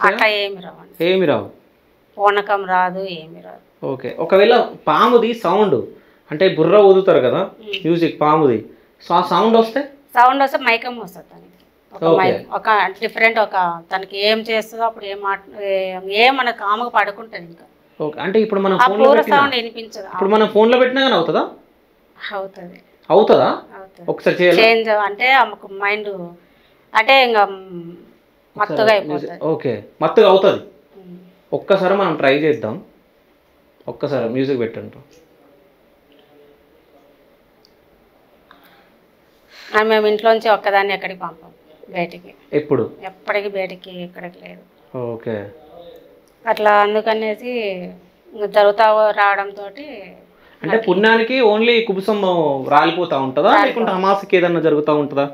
S2: అట్లా ఏమి రావు, పూనకం రాదు, ఏమి రాదు.
S1: ఓకే ఒకవేళ పాముది సౌండ్ అంటే బుర్ర ఊదుతారు కదా మ్యూజిక్, పాముది సౌండ్ వస్తే
S2: మైకం వస్తుంది తనకి. ఒక డిఫరెంట్ ఒక తనకి ఏం చేస్తుందో అప్పుడు ఏం మన కాముగా పడుకుంటుంది. ఇంకా
S1: అంటే ఇప్పుడు మనం
S2: సౌండ్ వినిపించదు.
S1: ఇప్పుడు మనం ఫోన్ లో పెట్టినా కానీ అవుతుందా? అవుతుందా? ఒకసారి
S2: చేంజ్ అంటే ఆమెకు మైండ్ అంటే ఇంకా మత్తుగా అయిపోతుంది.
S1: ఓకే మత్తుగా అవుతుంది. ఒక్కసారి మనం ట్రై చేద్దాం. ఒక్కసారి మ్యూజిక్ పెట్టండి.
S2: మేము ఇంట్లోంచి ఒక్కదాన్ని ఎక్కడికి పంపాం బయటికి, ఎప్పటికి బయటికి ఎక్కడికి లేదు.
S1: ఓకే
S2: అట్లా అందుకనేసి జరుగుతా రావడంతో
S1: అంటే పుణ్యానికి ఓన్లీ కుబుసం రాలిపోతా ఉంటుందా లేకుంటే అమావాస్యకి ఏదన్నా జరుగుతూ ఉంటుందా?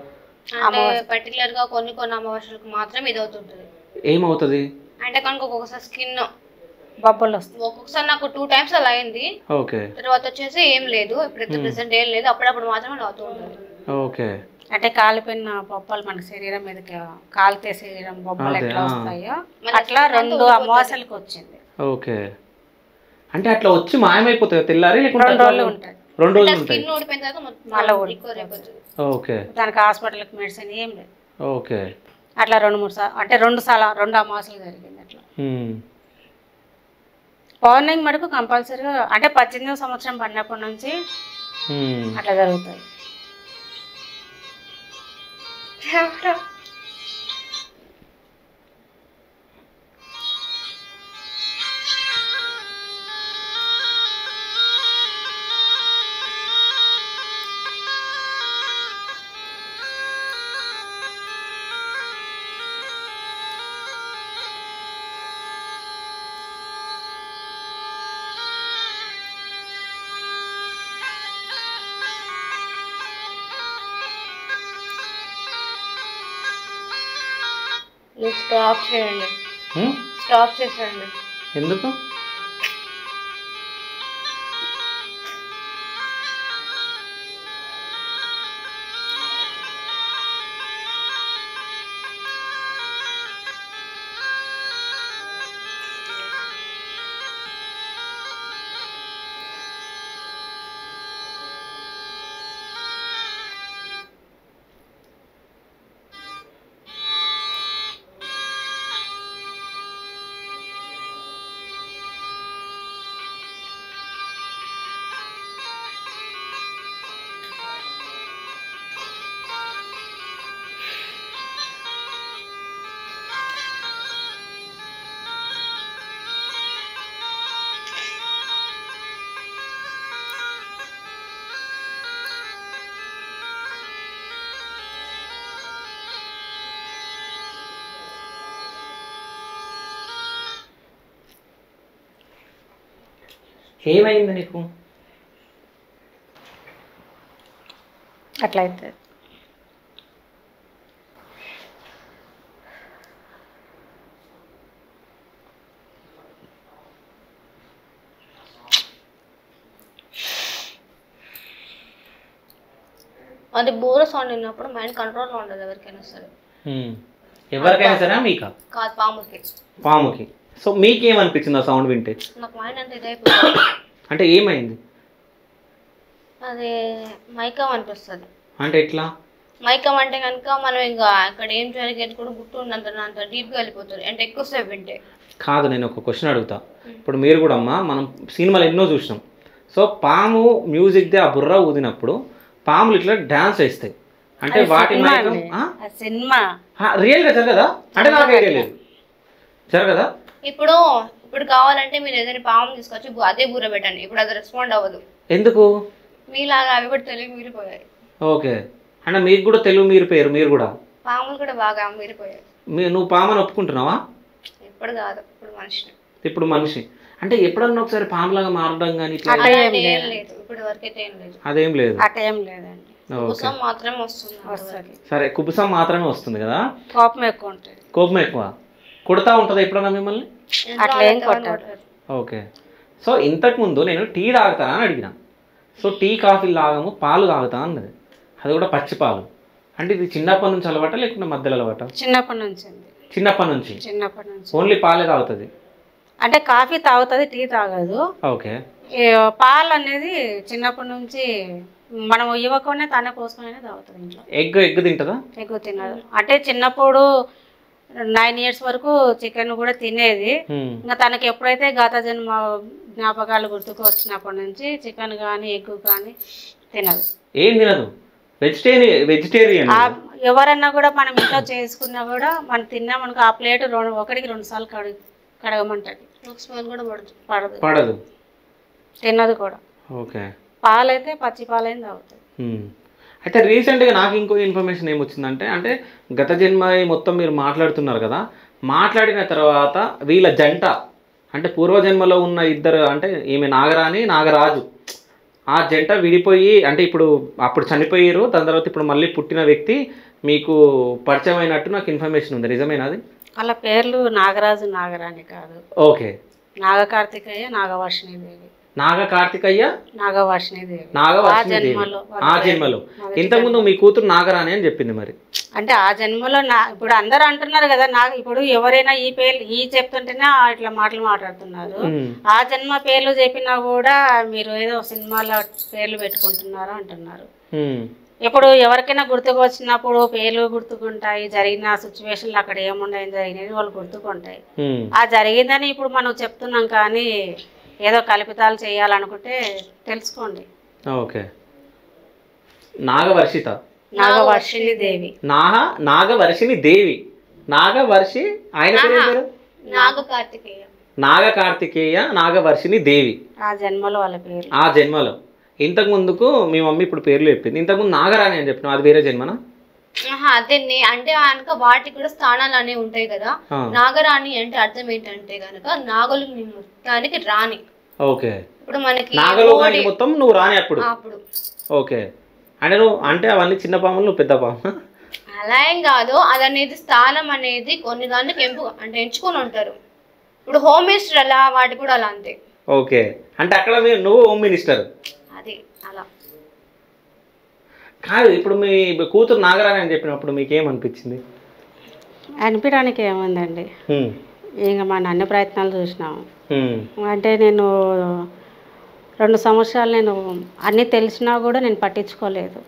S3: పర్టికులర్ గా కొన్ని అమావాస్యలకు మాత్రం ఇది అవుతుంటది.
S1: ఏమవుతుంది
S3: అంటే కనుక ఒక్కొక్కసారి స్కిన్
S2: బబ్బులు వస్తుంది.
S3: ఒక్కొక్కసారి నాకు 2 times అలా అయింది. తర్వాత వచ్చేసి ఏం లేదు, ఇప్పుడు ప్రెసెంట్ ఏం లేదు, అప్పుడప్పుడు మాత్రమే అవుతూ ఉంటుంది.
S1: ఓకే
S2: అంటే కాలిపోయిన బొబ్బలు మన శరీరం మీదకి కాలితే శరీరం బొబ్బలు ఎట్లా వస్తాయో అట్లా 2 అమావాస్యలకు వచ్చింది.
S1: ఓకే అంటే అట్లా వచ్చి మాయమైపోతాయి తెల్లారి
S2: 2 రోజులు ఉంటుంది.
S1: 2 రోజులు ఉంటాయి. ఓకే
S2: దానికి హాస్పిటల్కి మెడిసిన్ ఏం లేదు.
S1: ఓకే
S2: అట్లా 2-3 సార్లు అంటే 2 అమావాస్యలు జరిగింది. అట్లా పౌర్ణమి మటుకు కంపల్సరీగా అంటే 18వ సంవత్సరం పడినప్పటి నుంచి అట్లా జరుగుతాయి.
S3: స్టాప్ చేయండి. స్టాప్ చేసేయండి.
S1: ఎందుకు? ఏమైంది నీకు?
S2: అట్లయితే
S3: అది బోర సౌండ్ విన్నప్పుడు మైండ్ కంట్రోల్లో ఉండదు ఎవరికైనా సరే.
S1: ఎవరికైనా సరే మీకా?
S3: కాదు, పాముకి.
S1: పాముకి. సో మీకేమనిపించింది ఆ సౌండ్ వింటే?
S3: నాకు మైండ్ అంటే ఇదైపోతుంది.
S1: అంటే ఏమైంది?
S3: అది మైకం అనిపిస్తుంది.
S1: అంటే ఎట్లా?
S3: మైకం అంటే కనుక మనం ఇంకా అక్కడ ఏం జరిగేది కూడా గుర్తు ఉన్నంత డీప్గా వెళ్ళిపోతుంది అంటే ఎక్కువసేపు వింటే.
S1: కాదు, నేను ఒక క్వశ్చన్ అడుగుతా. ఇప్పుడు మీరు కూడా అమ్మా, మనం సినిమాలు ఎన్నో చూసినాం. సో పాము మ్యూజిక్ది ఆ బుర్ర ఊదినప్పుడు పాములు ఇట్లా డ్యాన్స్ వేస్తాయి. అంటే వాటి
S2: సినిమా
S1: రియల్గా జరగదా? అంటే నాకు ఐడియా లేదు. జరగదా?
S3: ఇప్పుడు కావాలంటే మీరు ఏదైనా పాము తీసుకొచ్చి అదే బుర్ర పెట్టండి, ఇప్పుడు అది రెస్పాండ్ అవ్వదు.
S1: ఎందుకు?
S3: మీలాగా అవి కూడా తెలివి మీరిపోయాయి.
S1: ఓకే, అంటే మీకు కూడా తెలుగు మీరు పేరు, మీరు కూడా
S3: పాములు కూడా బాగా మీరిపోయాయి.
S1: నువ్వు పామని ఒప్పుకుంటున్నావా?
S3: ఇప్పుడు కాదు, ఇప్పుడు మనిషిని.
S1: ఇప్పుడు మనిషి అంటే ఎప్పుడన్నా ఒకసారి పాములాగా మారడం కానీ
S3: ఏం లేదు, ఇప్పుడు వరకైతే ఏం లేదు.
S1: అదేం లేదు.
S2: అటేం లేదండి.
S3: కుబుసం మాత్రమే వస్తుంది.
S1: సరే, కుబుసం మాత్రమే వస్తుంది కదా.
S2: కోపం ఎక్కువ ఉంటుంది.
S1: కోపం ఎక్కువ. కొడతా ఉంటుందా ఎప్పుడన్నా మిమ్మల్ని?
S2: అట్లా ఏం కొట్టారు.
S1: ఓకే. సో ఇంతకుముందు నేను టీ తాగుతానా అని అడిగిన. సో టీ కాఫీలు తాగము, పాలు తాగుతా అన్నది. అది కూడా పచ్చి పాలు. అంటే ఇది చిన్నప్పటి నుంచి అలవాట లేకుంటే మధ్యలో అలవాట?
S2: చిన్నప్పటి నుంచి. చిన్నప్పటి నుంచి
S1: ఓన్లీ పాలే తాగుతుంది.
S2: అంటే కాఫీ తాగుతుంది, టీ తాగదు.
S1: ఓకే.
S2: పాలు అనేది చిన్నప్పటి నుంచి మనం ఇవ్వకుండా తనే పోసుకొని తాగుతుంది ఇంట్లో.
S1: ఎగ్ తింటుందా?
S2: ఎగ్ తినదు. అంటే చిన్నప్పుడు 9 years వరకు చికెన్ కూడా తినేది. ఇంకా తనకి ఎప్పుడైతే గత జన్మ జ్ఞాపకాలు గుర్తుకు వచ్చినప్పటి నుంచి చికెన్ కానీ ఎగ్ కానీ తినదు.
S1: ఏం తినదు? వెజిటేరియన్.
S2: ఎవరన్నా కూడా మనం ఇంట్లో చేసుకున్నా కూడా మనం తిన్నామనుకో ఆ ప్లేట్ 1కి 2 సార్లు కడగమంటది.
S3: స్మెల్ కూడా
S2: పడదు, తినదు కూడా.
S1: ఓకే.
S2: పాలైతే పచ్చి పాలైంది తాగుతుంది.
S1: అయితే రీసెంట్గా నాకు ఇంకో ఇన్ఫర్మేషన్ ఏమొచ్చిందంటే, అంటే గత జన్మ మొత్తం మీరు మాట్లాడుతున్నారు కదా, మాట్లాడిన తర్వాత వీళ్ళ జంట అంటే పూర్వజన్మలో ఉన్న ఇద్దరు, అంటే ఈమె నాగరాణి నాగరాజు, ఆ జంట విడిపోయి అంటే అప్పుడు చనిపోయారు. దాని తర్వాత ఇప్పుడు మళ్ళీ పుట్టిన వ్యక్తి మీకు పరిచయం అయినట్టు నాకు ఇన్ఫర్మేషన్ ఉంది. నిజమేనా అది?
S2: వాళ్ళ పేర్లు నాగరాజు నాగరాణి కాదు.
S1: ఓకే.
S2: నాగకార్తికయ్య నాగవర్షిణీదేవి.
S1: నాగకార్తికయ్య
S2: నాగవర్షిణీదేవి.
S1: ఆ జన్మలో. ఇంతకుముందు మీ కూతురు నాగరాణి అని చెప్పింది. మరి
S2: అంటే ఆ జన్మలో ఇప్పుడు అందరు అంటున్నారు కదా, ఇప్పుడు ఎవరైనా ఈ పేర్లు చెప్తుంటేనే ఇట్లా మాటలు మాట్లాడుతున్నారు. ఆ జన్మ పేర్లు చెప్పినా కూడా మీరు ఏదో సినిమాలో పేర్లు పెట్టుకుంటున్నారు అంటున్నారు. ఇప్పుడు ఎవరికైనా గుర్తుకు వచ్చినప్పుడు పేర్లు గుర్తుకుంటాయి, జరిగిన సిచ్యువేషన్లు అక్కడ ఏముండేం జరిగినవి వాళ్ళు గుర్తుకుంటాయి. ఆ జరిగిందని ఇప్పుడు మనం చెప్తున్నాం, కానీ ఏదో కల్పితాలు చేయాలనుకుంటే తెలుసుకోండి.
S1: ఓకే. నాగవర్షిత,
S2: నాగవర్షిణి దేవి.
S1: నాగవర్షిణి దేవి. నాగవర్షి ఆయన పేరు
S3: నాగకార్తికేయ.
S1: నాగకార్తికేయ నాగవర్షిని దేవి.
S2: ఆ జన్మలో వాళ్ళ పేరు.
S1: ఆ జన్మలో. ఇంతకు ముందుకు మీ మమ్మీ ఇప్పుడు పేర్లు చెప్పింది. ఇంతకుముందు నాగరాణి అని చెప్పిన, అది వేరే జన్మనా?
S3: అదే అంటే కనుక వాటికి కూడా స్థానాలు అనేవి ఉంటాయి కదా. నాగరాణి అంటే అర్థం ఏంటంటే కనుక నాగలు మొత్తానికి రాణి.
S1: ఓకే.
S3: ఇప్పుడు మనకి
S1: నాగలోకానికి మొత్తం నువ్వు రాణి అప్పుడు. ఓకే. అంటే అంటే అవన్నీ చిన్న పాములు, నువ్వు పెద్ద పాము.
S3: అలా ఏం కాదు, అదనేది స్థానం అనేది కొన్ని దానికి ఎంచుకొని ఉంటారు. ఇప్పుడు హోమ్ మినిస్టర్ అలా, వాటి కూడా అలా అంతే.
S1: ఓకే. అంటే అక్కడ నువ్వు హోమ్ మినిస్టర్.
S3: అది అలా
S1: కాదు. ఇప్పుడు మీ కూతురు నాగరాణి అని చెప్పినప్పుడు మీకేమనిపించింది?
S2: అనిపించడానికి ఏముందండి, ఇంకా మన అన్ని ప్రయత్నాలు చూసినాము. అంటే నేను 2 సంవత్సరాలు నేను అన్నీ తెలిసినా కూడా నేను పట్టించుకోలేదు.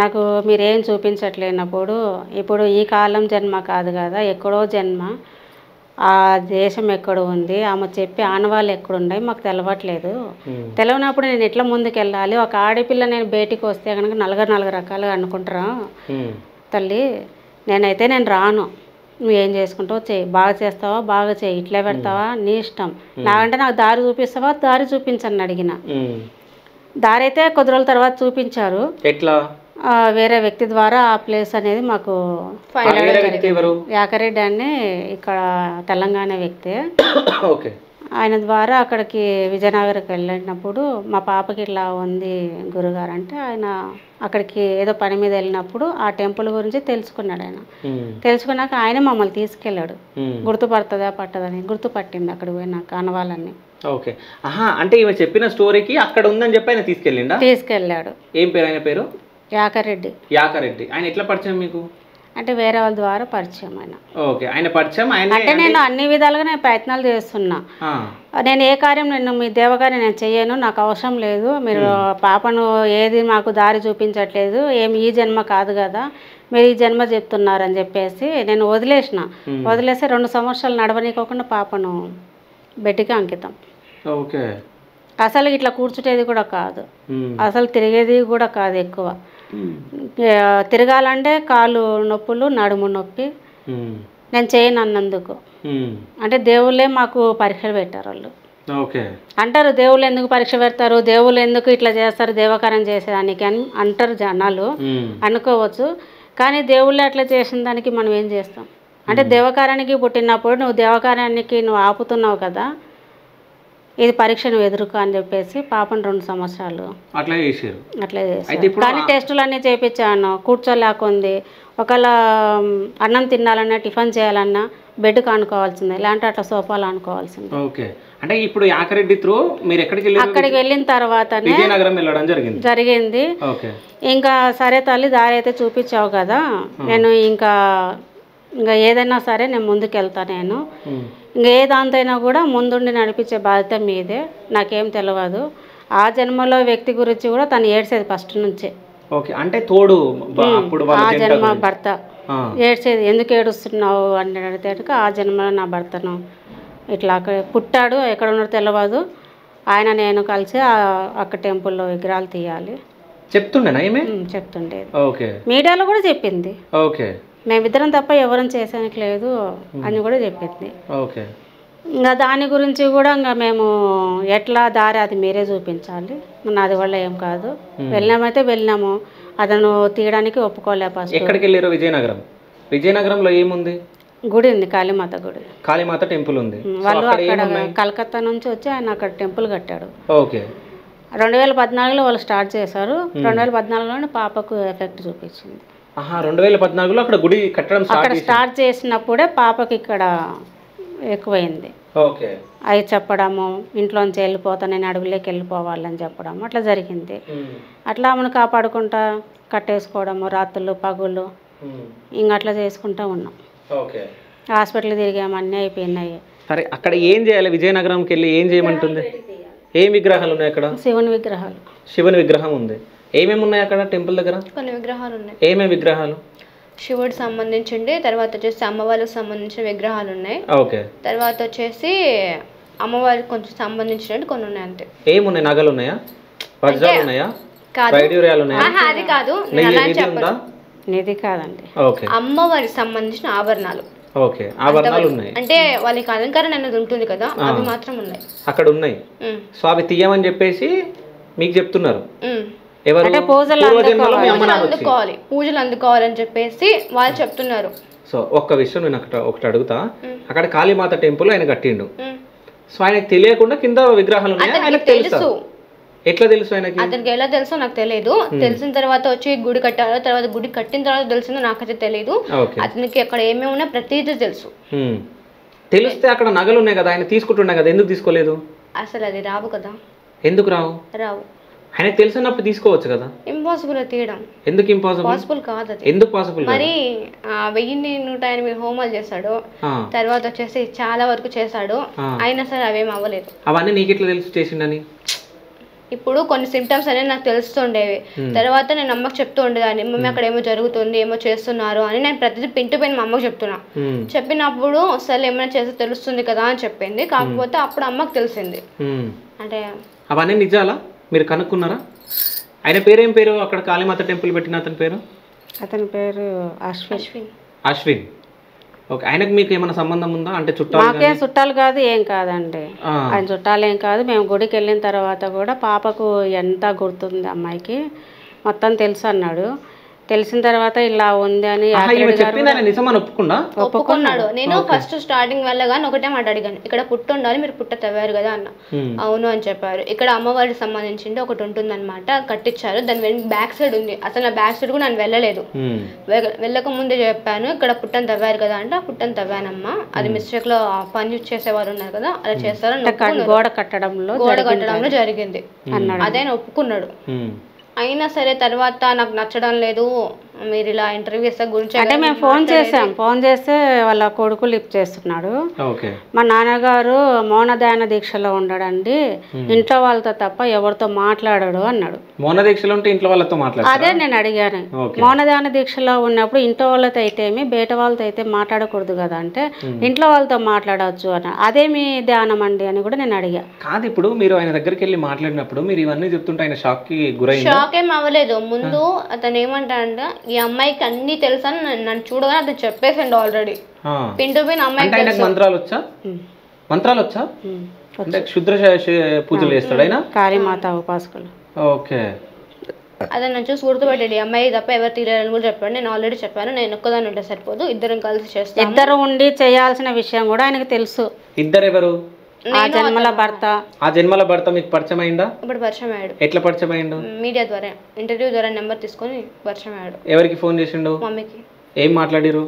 S2: నాకు మీరేం చూపించట్లేనప్పుడు, ఇప్పుడు ఈ కాలం జన్మ కాదు కదా, ఎక్కడో జన్మ, ఆ దేశం ఎక్కడ ఉంది, ఆమె చెప్పి ఆనవాళ్ళు ఎక్కడున్నాయి మాకు తెలవట్లేదు. తెలవనప్పుడు నేను ఎట్లా ముందుకెళ్ళాలి? ఒక ఆడపిల్ల నేను బయటికి వస్తే కనుక 4 రకాలుగా అనుకుంటారా తల్లి. నేను రాను, నువ్వేం చేసుకుంటావు చెయ్యి, బాగా చేస్తావా బాగా చెయ్యి, ఇట్లా పెడతావా నీ ఇష్టం, నాకంటే నాకు దారి చూపిస్తావా దారి చూపించని అడిగిన. దారి అయితే కొద్ది రోజుల తర్వాత చూపించారు.
S1: ఎట్లా?
S2: వేరే వ్యక్తి ద్వారా ఆ ప్లేస్ అనేది మాకు యాకరెడ్డి అని ఇక్కడ తెలంగాణ వ్యక్తి. ఆయన ద్వారా అక్కడికి విజయనగరంకి వెళ్ళినప్పుడు మా పాపకి ఇట్లా ఉంది గురుగారు అంటే ఆయన అక్కడికి ఏదో పని మీద వెళ్ళినప్పుడు ఆ టెంపుల్ గురించి తెలుసుకున్నాడు ఆయన. తెలుసుకున్నాక ఆయన మమ్మల్ని తీసుకెళ్ళాడు. గుర్తుపడుతుందా పట్టదని. గుర్తుపట్టింది అక్కడికి పోయినాక ఆనవాళ్ళని.
S1: ఓకే. అంటే ఈమె చెప్పిన స్టోరీకి అక్కడ ఉందని చెప్పి ఆయన
S2: తీసుకెళ్ళాడు.
S1: ఏం పేరు ఆయన పేరు?
S2: యాకరెడ్డి.
S1: ఆయన ఎట్లా పరిచయం మీకు?
S2: అంటే వేరే వాళ్ళ ద్వారా పరిచయం ఆయన.
S1: ఓకే. ఆయన పరిచయం
S2: అంటే నేను అన్ని విధాలుగా నేను ప్రయత్నాలు చేస్తున్నా. నేను ఏ కార్యం నేను మీ దేవగారిని నేను చెయ్యను, నాకు అవసరం లేదు, మీరు పాపను ఏది మాకు దారి చూపించట్లేదు, ఏమి ఈ జన్మ కాదు కదా, మీరు ఈ జన్మ చెప్తున్నారని చెప్పేసి నేను వదిలేసి 2 సంవత్సరాలు నడవనీకోకుండా పాపను బెడ్కి అంకితం.
S1: ఓకే.
S2: అసలు ఇట్లా కూర్చుంటేది కూడా కాదు, అసలు తిరిగేది కూడా కాదు. ఎక్కువ తిరగాలంటే కాళ్ళు నొప్పులు, నడుము నొప్పి. నేను చేయను అన్నందుకు. అంటే దేవుళ్ళే మాకు పరీక్షలు పెట్టారు వాళ్ళు. అంటారు దేవుళ్ళు ఎందుకు పరీక్ష పెడతారు, దేవుళ్ళు ఎందుకు ఇట్లా చేస్తారు దేవకార్యం చేసేదానికి అని అంటారు జనాలు. అనుకోవచ్చు, కానీ దేవుళ్ళే అట్లా చేసిన దానికి మనం ఏం చేస్తాం? అంటే దేవకార్యానికి పుట్టినప్పుడు నువ్వు దేవకార్యానికి నువ్వు ఆపుతున్నావు కదా, ఇది పరీక్ష నువ్వు ఎదురుకో అని చెప్పేసి పాపను 2 సంవత్సరాలు అట్లా చేశారు. కానీ టెస్టులు అన్నీ చేయించాను, కూర్చోలేకుంది. ఒకవేళ అన్నం తినాలన్నా టిఫిన్ చేయాలన్నా బెడ్కి అనుకోవాల్సిందే, ఇలాంటి అట్లా సోఫాలు అనుకోవాల్సిందే.
S1: ఓకే. అంటే ఇప్పుడు యాకరెడ్డి త్రూ మీరు అక్కడికి
S2: వెళ్ళిన తర్వాతనే జరిగింది. ఇంకా సరే తల్లి దారి అయితే చూపించావు కదా, నేను ఇంకా ఏదైనా సరే నేను ముందుకు వెళ్తాను. నేను ఇంకా ఏ దాంతైనా కూడా ముందుండి నడిపించే బాధ్యత మీదే, నాకేం తెలియదు. ఆ జన్మలో వ్యక్తి గురించి కూడా తను ఏడ్చేది ఫస్ట్ నుంచే.
S1: అంటే తోడు
S2: ఆ జన్మ భర్త ఏడ్చేది, ఎందుకు ఏడుస్తున్నావు అని అడిగితే ఆ జన్మలో నా భర్తను ఇట్లా అక్కడ పుట్టాడు, ఎక్కడ ఉన్నాడో తెలియదు, ఆయన నేను కలిసి అక్కడ టెంపుల్లో విగ్రహాలు తీయాలి చెప్తుండేది. మీడియాలో కూడా చెప్పింది. మేమిద్దరం తప్ప ఎవరైనా చేసానికి లేదు అని కూడా చెప్పింది. ఇంకా దాని గురించి కూడా ఇంకా మేము ఎట్లా దారి అది మీరే చూపించాలి, నాది వల్ల ఏం కాదు. వెళ్ళినామైతే వెళ్ళినాము, అతను తీయడానికి ఒప్పుకోలే. ఫస్ట్
S1: ఎక్కడికి వెళ్ళారు? విజయనగరంలో ఏముంది?
S2: గుడి ఉంది, కాళీమాత గుడి.
S1: కాళీమాత టెంపుల్ ఉంది.
S2: వాళ్ళు అక్కడ కలకత్తా నుంచి వచ్చి ఆయన అక్కడ టెంపుల్ కట్టాడు. 2014లో వాళ్ళు స్టార్ట్ చేశారు. 2014లోనే పాపకు ఎఫెక్ట్ చూపించింది.
S1: 2014లో అక్కడ గుడి కట్టడం
S2: స్టార్ట్ చేసినప్పుడే పాపకి ఇక్కడ ఎక్కువైంది. అవి చెప్పడము, ఇంట్లోంచి వెళ్ళిపోతా, నేను అడవిలోకి వెళ్ళిపోవాలని చెప్పడం, అట్లా జరిగింది. అట్లా ఆమెను కాపాడుకుంటా కట్టేసుకోవడము, రాత్రులు పగులు ఇంక అట్లా చేసుకుంటా ఉన్నాం. హాస్పిటల్ తిరిగాము, అన్నీ అయిపోయినాయి.
S1: సరే, అక్కడ ఏం చేయాలి? విజయనగరంకి వెళ్ళి ఏం చేయమంటుంది? ఏం విగ్రహాలు ఉన్నాయి అక్కడ? శివుని విగ్రహం ఉంది. ఏమేమి ఉన్నాయి అక్కడ టెంపుల్ దగ్గర?
S3: కొన్ని విగ్రహాలు ఉన్నాయి.
S1: ఏమేమి విగ్రహాలు?
S3: శివుడికి సంబంధించింది, తర్వాత వచ్చేసి అమ్మవారికి సంబంధించిన విగ్రహాలు ఉన్నాయి. తర్వాత వచ్చేసి అమ్మవారికి కొంచెం సంబంధించినట్టు కొన్ని ఉన్నాయి అంతే.
S1: ఏమున్నాయి? నగలు ఉన్నాయా? వజ్రాలు ఉన్నాయా?
S3: అది కాదు,
S2: నిధి కాదండి,
S3: అమ్మవారికి సంబంధించిన ఆభరణాలు. అంటే వాళ్ళకి అలంకరణ అనేది ఉంటుంది కదా, అవి మాత్రం ఉన్నాయి
S1: అక్కడ ఉన్నాయి. సో అవి తీయమని చెప్పేసి మీకు చెప్తున్నారు.
S3: పూజలు అందుకోవాలని చెప్పేసి వాళ్ళు చెప్తున్నారు.
S1: సో ఒక్క విషయం నేను ఒకటి అడుగుతా. అక్కడ కాళీమాత టెంపుల్ ఆయన కట్టిండు. సో ఆయనకు తెలియకుండా కింద విగ్రహాలు తెలుసు. ఎట్లా తెలుసు ఆయనకి?
S3: అతనికి ఎలా తెలుసో నాకు తెలియదు. తెలిసిన తర్వాత వచ్చి గుడి కట్టారు, తర్వాత గుడి కట్టిన తర్వాత తెలిసిందో నాకైతే తెలియదు. అతనికి అక్కడ ఏమేమి ఉన్నా ప్రతిదీ తెలుసు.
S1: తెలిస్తే అక్కడ నగలు ఉన్నాయి కదా, ఆయన తీసుకుంటున్నా కదా, ఎందుకు తీసుకోలేదు?
S3: అసలు అది రావు కదా.
S1: ఎందుకు రావు? ఆయనకు తెలిసినప్పుడు తీసుకోవచ్చు కదా.
S3: ఇంపాసిబుల్ తీయడం.
S1: ఎందుకు ఇంపాసిబుల్?
S3: పాసిబుల్ కాదు అది.
S1: ఎందుకు పాసిబుల్?
S3: మరి 1108 హోమాలు చేశాడు, తర్వాత వచ్చేసి చాలా వరకు చేశాడు, అయినా సరే అవేం అవ్వలేదు.
S1: అవన్నీ నీకు ఎట్లా తెలుసు చేసిండని?
S3: ఇప్పుడు కొన్ని సిమ్టమ్స్ అనేది నాకు తెలుస్తుండేవి. తర్వాత నేను అమ్మకి చెప్తూ ఉండేదాన్ని, మమ్మీ అక్కడ ఏమో జరుగుతుంది, ఏమో చేస్తున్నారు అని. నేను ప్రతిదీ పింటు పోయిన మా అమ్మకి చెప్తున్నా. చెప్పినప్పుడు అసలు ఏమైనా చేస్తే తెలుస్తుంది కదా అని చెప్పింది. కాకపోతే అప్పుడు అమ్మకి తెలిసింది. అంటే
S1: అవన్నీ నిజాలా? మీరు కనుక్కున్నారా? ఆయన పేరు ఏం పేరు? అక్కడ కాళీమాత టెంపుల్ పెట్టిన అతని పేరు?
S2: అతని పేరు
S1: అశ్విన్. ఓకే. ఆయనకు మీకు ఏమైనా సంబంధం ఉందా? అంటే
S2: మాకేం చుట్టాలు కాదు, ఏం కాదండి. ఆయన చుట్టాలు ఏం కాదు. మేము గుడికి వెళ్ళిన తర్వాత కూడా పాపకు ఎంత గుర్తుంది, అమ్మాయికి మొత్తం తెలుసు అన్నాడు. తెలిసిన తర్వాత ఇలా ఉంది అని
S1: చెప్పిందని నిజమని
S3: ఒప్పుకున్నాడు. నేను ఫస్ట్ స్టార్టింగ్ వెళ్ళగానే ఒకటే మాట అడిగాను, ఇక్కడ పుట్టు ఉండాలి, మీరు పుట్ట తవ్వారు కదా అన్న. అవును అని చెప్పారు. ఇక్కడ అమ్మవారికి సంబంధించింది ఒకటి ఉంటుంది అనమాట, కట్టించారు, దాని వెనక బ్యాక్ సైడ్ ఉంది. అసలు నా బ్యాక్ సైడ్ కూడా నేను వెళ్ళలేదు, వెళ్ళక ముందే చెప్పాను ఇక్కడ పుట్టని తవ్వారు కదా అంటే, పుట్టని తవ్వానమ్మా, అది మిస్టేక్ లో పని చేసేవారు ఉన్నారు కదా అలా చేస్తారు,
S2: గోడ కట్టడంలో
S3: జరిగింది అన్నాడు. అదే ఒప్పుకున్నాడు. అయినా సరే తర్వాత నాకు నచ్చడం లేదు, మీరు ఇలా ఇంటర్వ్యూస్ గురించి
S2: అంటే మేము ఫోన్ చేస్తే వాళ్ళ కొడుకు లిఫ్ట్ చేస్తున్నాడు. మా నాన్నగారు మౌనదాన దీక్షలో ఉన్నాడండి, ఇంట్లో వాళ్ళతో తప్ప ఎవరితో మాట్లాడాడు అన్నాడు.
S1: మౌన దీక్షలో ఉంటే ఇంట్లో వాళ్ళతో మాట్లాడారు?
S2: అదే నేను అడిగాను, మౌనదాన దీక్షలో ఉన్నప్పుడు ఇంట్లో వాళ్ళతో అయితే బయట వాళ్ళతో అయితే మాట్లాడకూడదు కదా అంటే, ఇంట్లో వాళ్ళతో మాట్లాడవచ్చు అన్న. అదే మీ ధ్యానం అండి అని కూడా నేను అడిగా.
S1: కాదు, ఇప్పుడు మీరు ఆయన దగ్గరికి వెళ్ళి మాట్లాడినప్పుడు మీరు ఇవన్నీ చెప్తుంటే ఆయన షాక్ కి గురైంది?
S3: షాక్ ఏం అవ్వలేదు. ముందు అతను ఏమంటాడంటే, ఈ అమ్మాయికి అన్ని తెలుసు అని నన్ను చూడగానే అతను చెప్పేసండి ఆల్రెడీ. పింటూ పిన్ అమ్మాయి
S1: మంత్రాలు వచ్చా అంటే క్షుద్ర పూజలు చేస్తాడు ఆయన,
S2: కాళీమాత ఉపాసకులు.
S1: ఓకే.
S3: అతను నన్ను చూసి గుర్తుపెట్టాడు, ఈ అమ్మాయి తప్ప ఎవరు తీరాలని కూడా చెప్పాడు. నేను ఆల్రెడీ చెప్పాను, నేను ఒక్కదాన్ని ఉంటే సరిపోదు, ఇద్దరం కలిసి చేస్తాం.
S2: ఇద్దరు ఉండి చేయాల్సిన విషయం కూడా ఆయనకు తెలుసు.
S1: ఇద్దరు ఎవరు?
S2: ఆ జన్మల భర్త.
S1: ఆ జన్మల భర్త మీకు పరిచయం అయిందా?
S3: ఇప్పుడు పరిచయం అయ్యాడు.
S1: ఎట్లా పరిచయం అయ్యిండు?
S3: మీడియా ద్వారా, ఇంటర్వ్యూ ద్వారా నెంబర్ తీసుకొని పరిచయం అయ్యాడు.
S1: ఎవరికి ఫోన్ చేసిండు?
S3: మమ్మీకి.
S1: ఏం మాట్లాడిరు?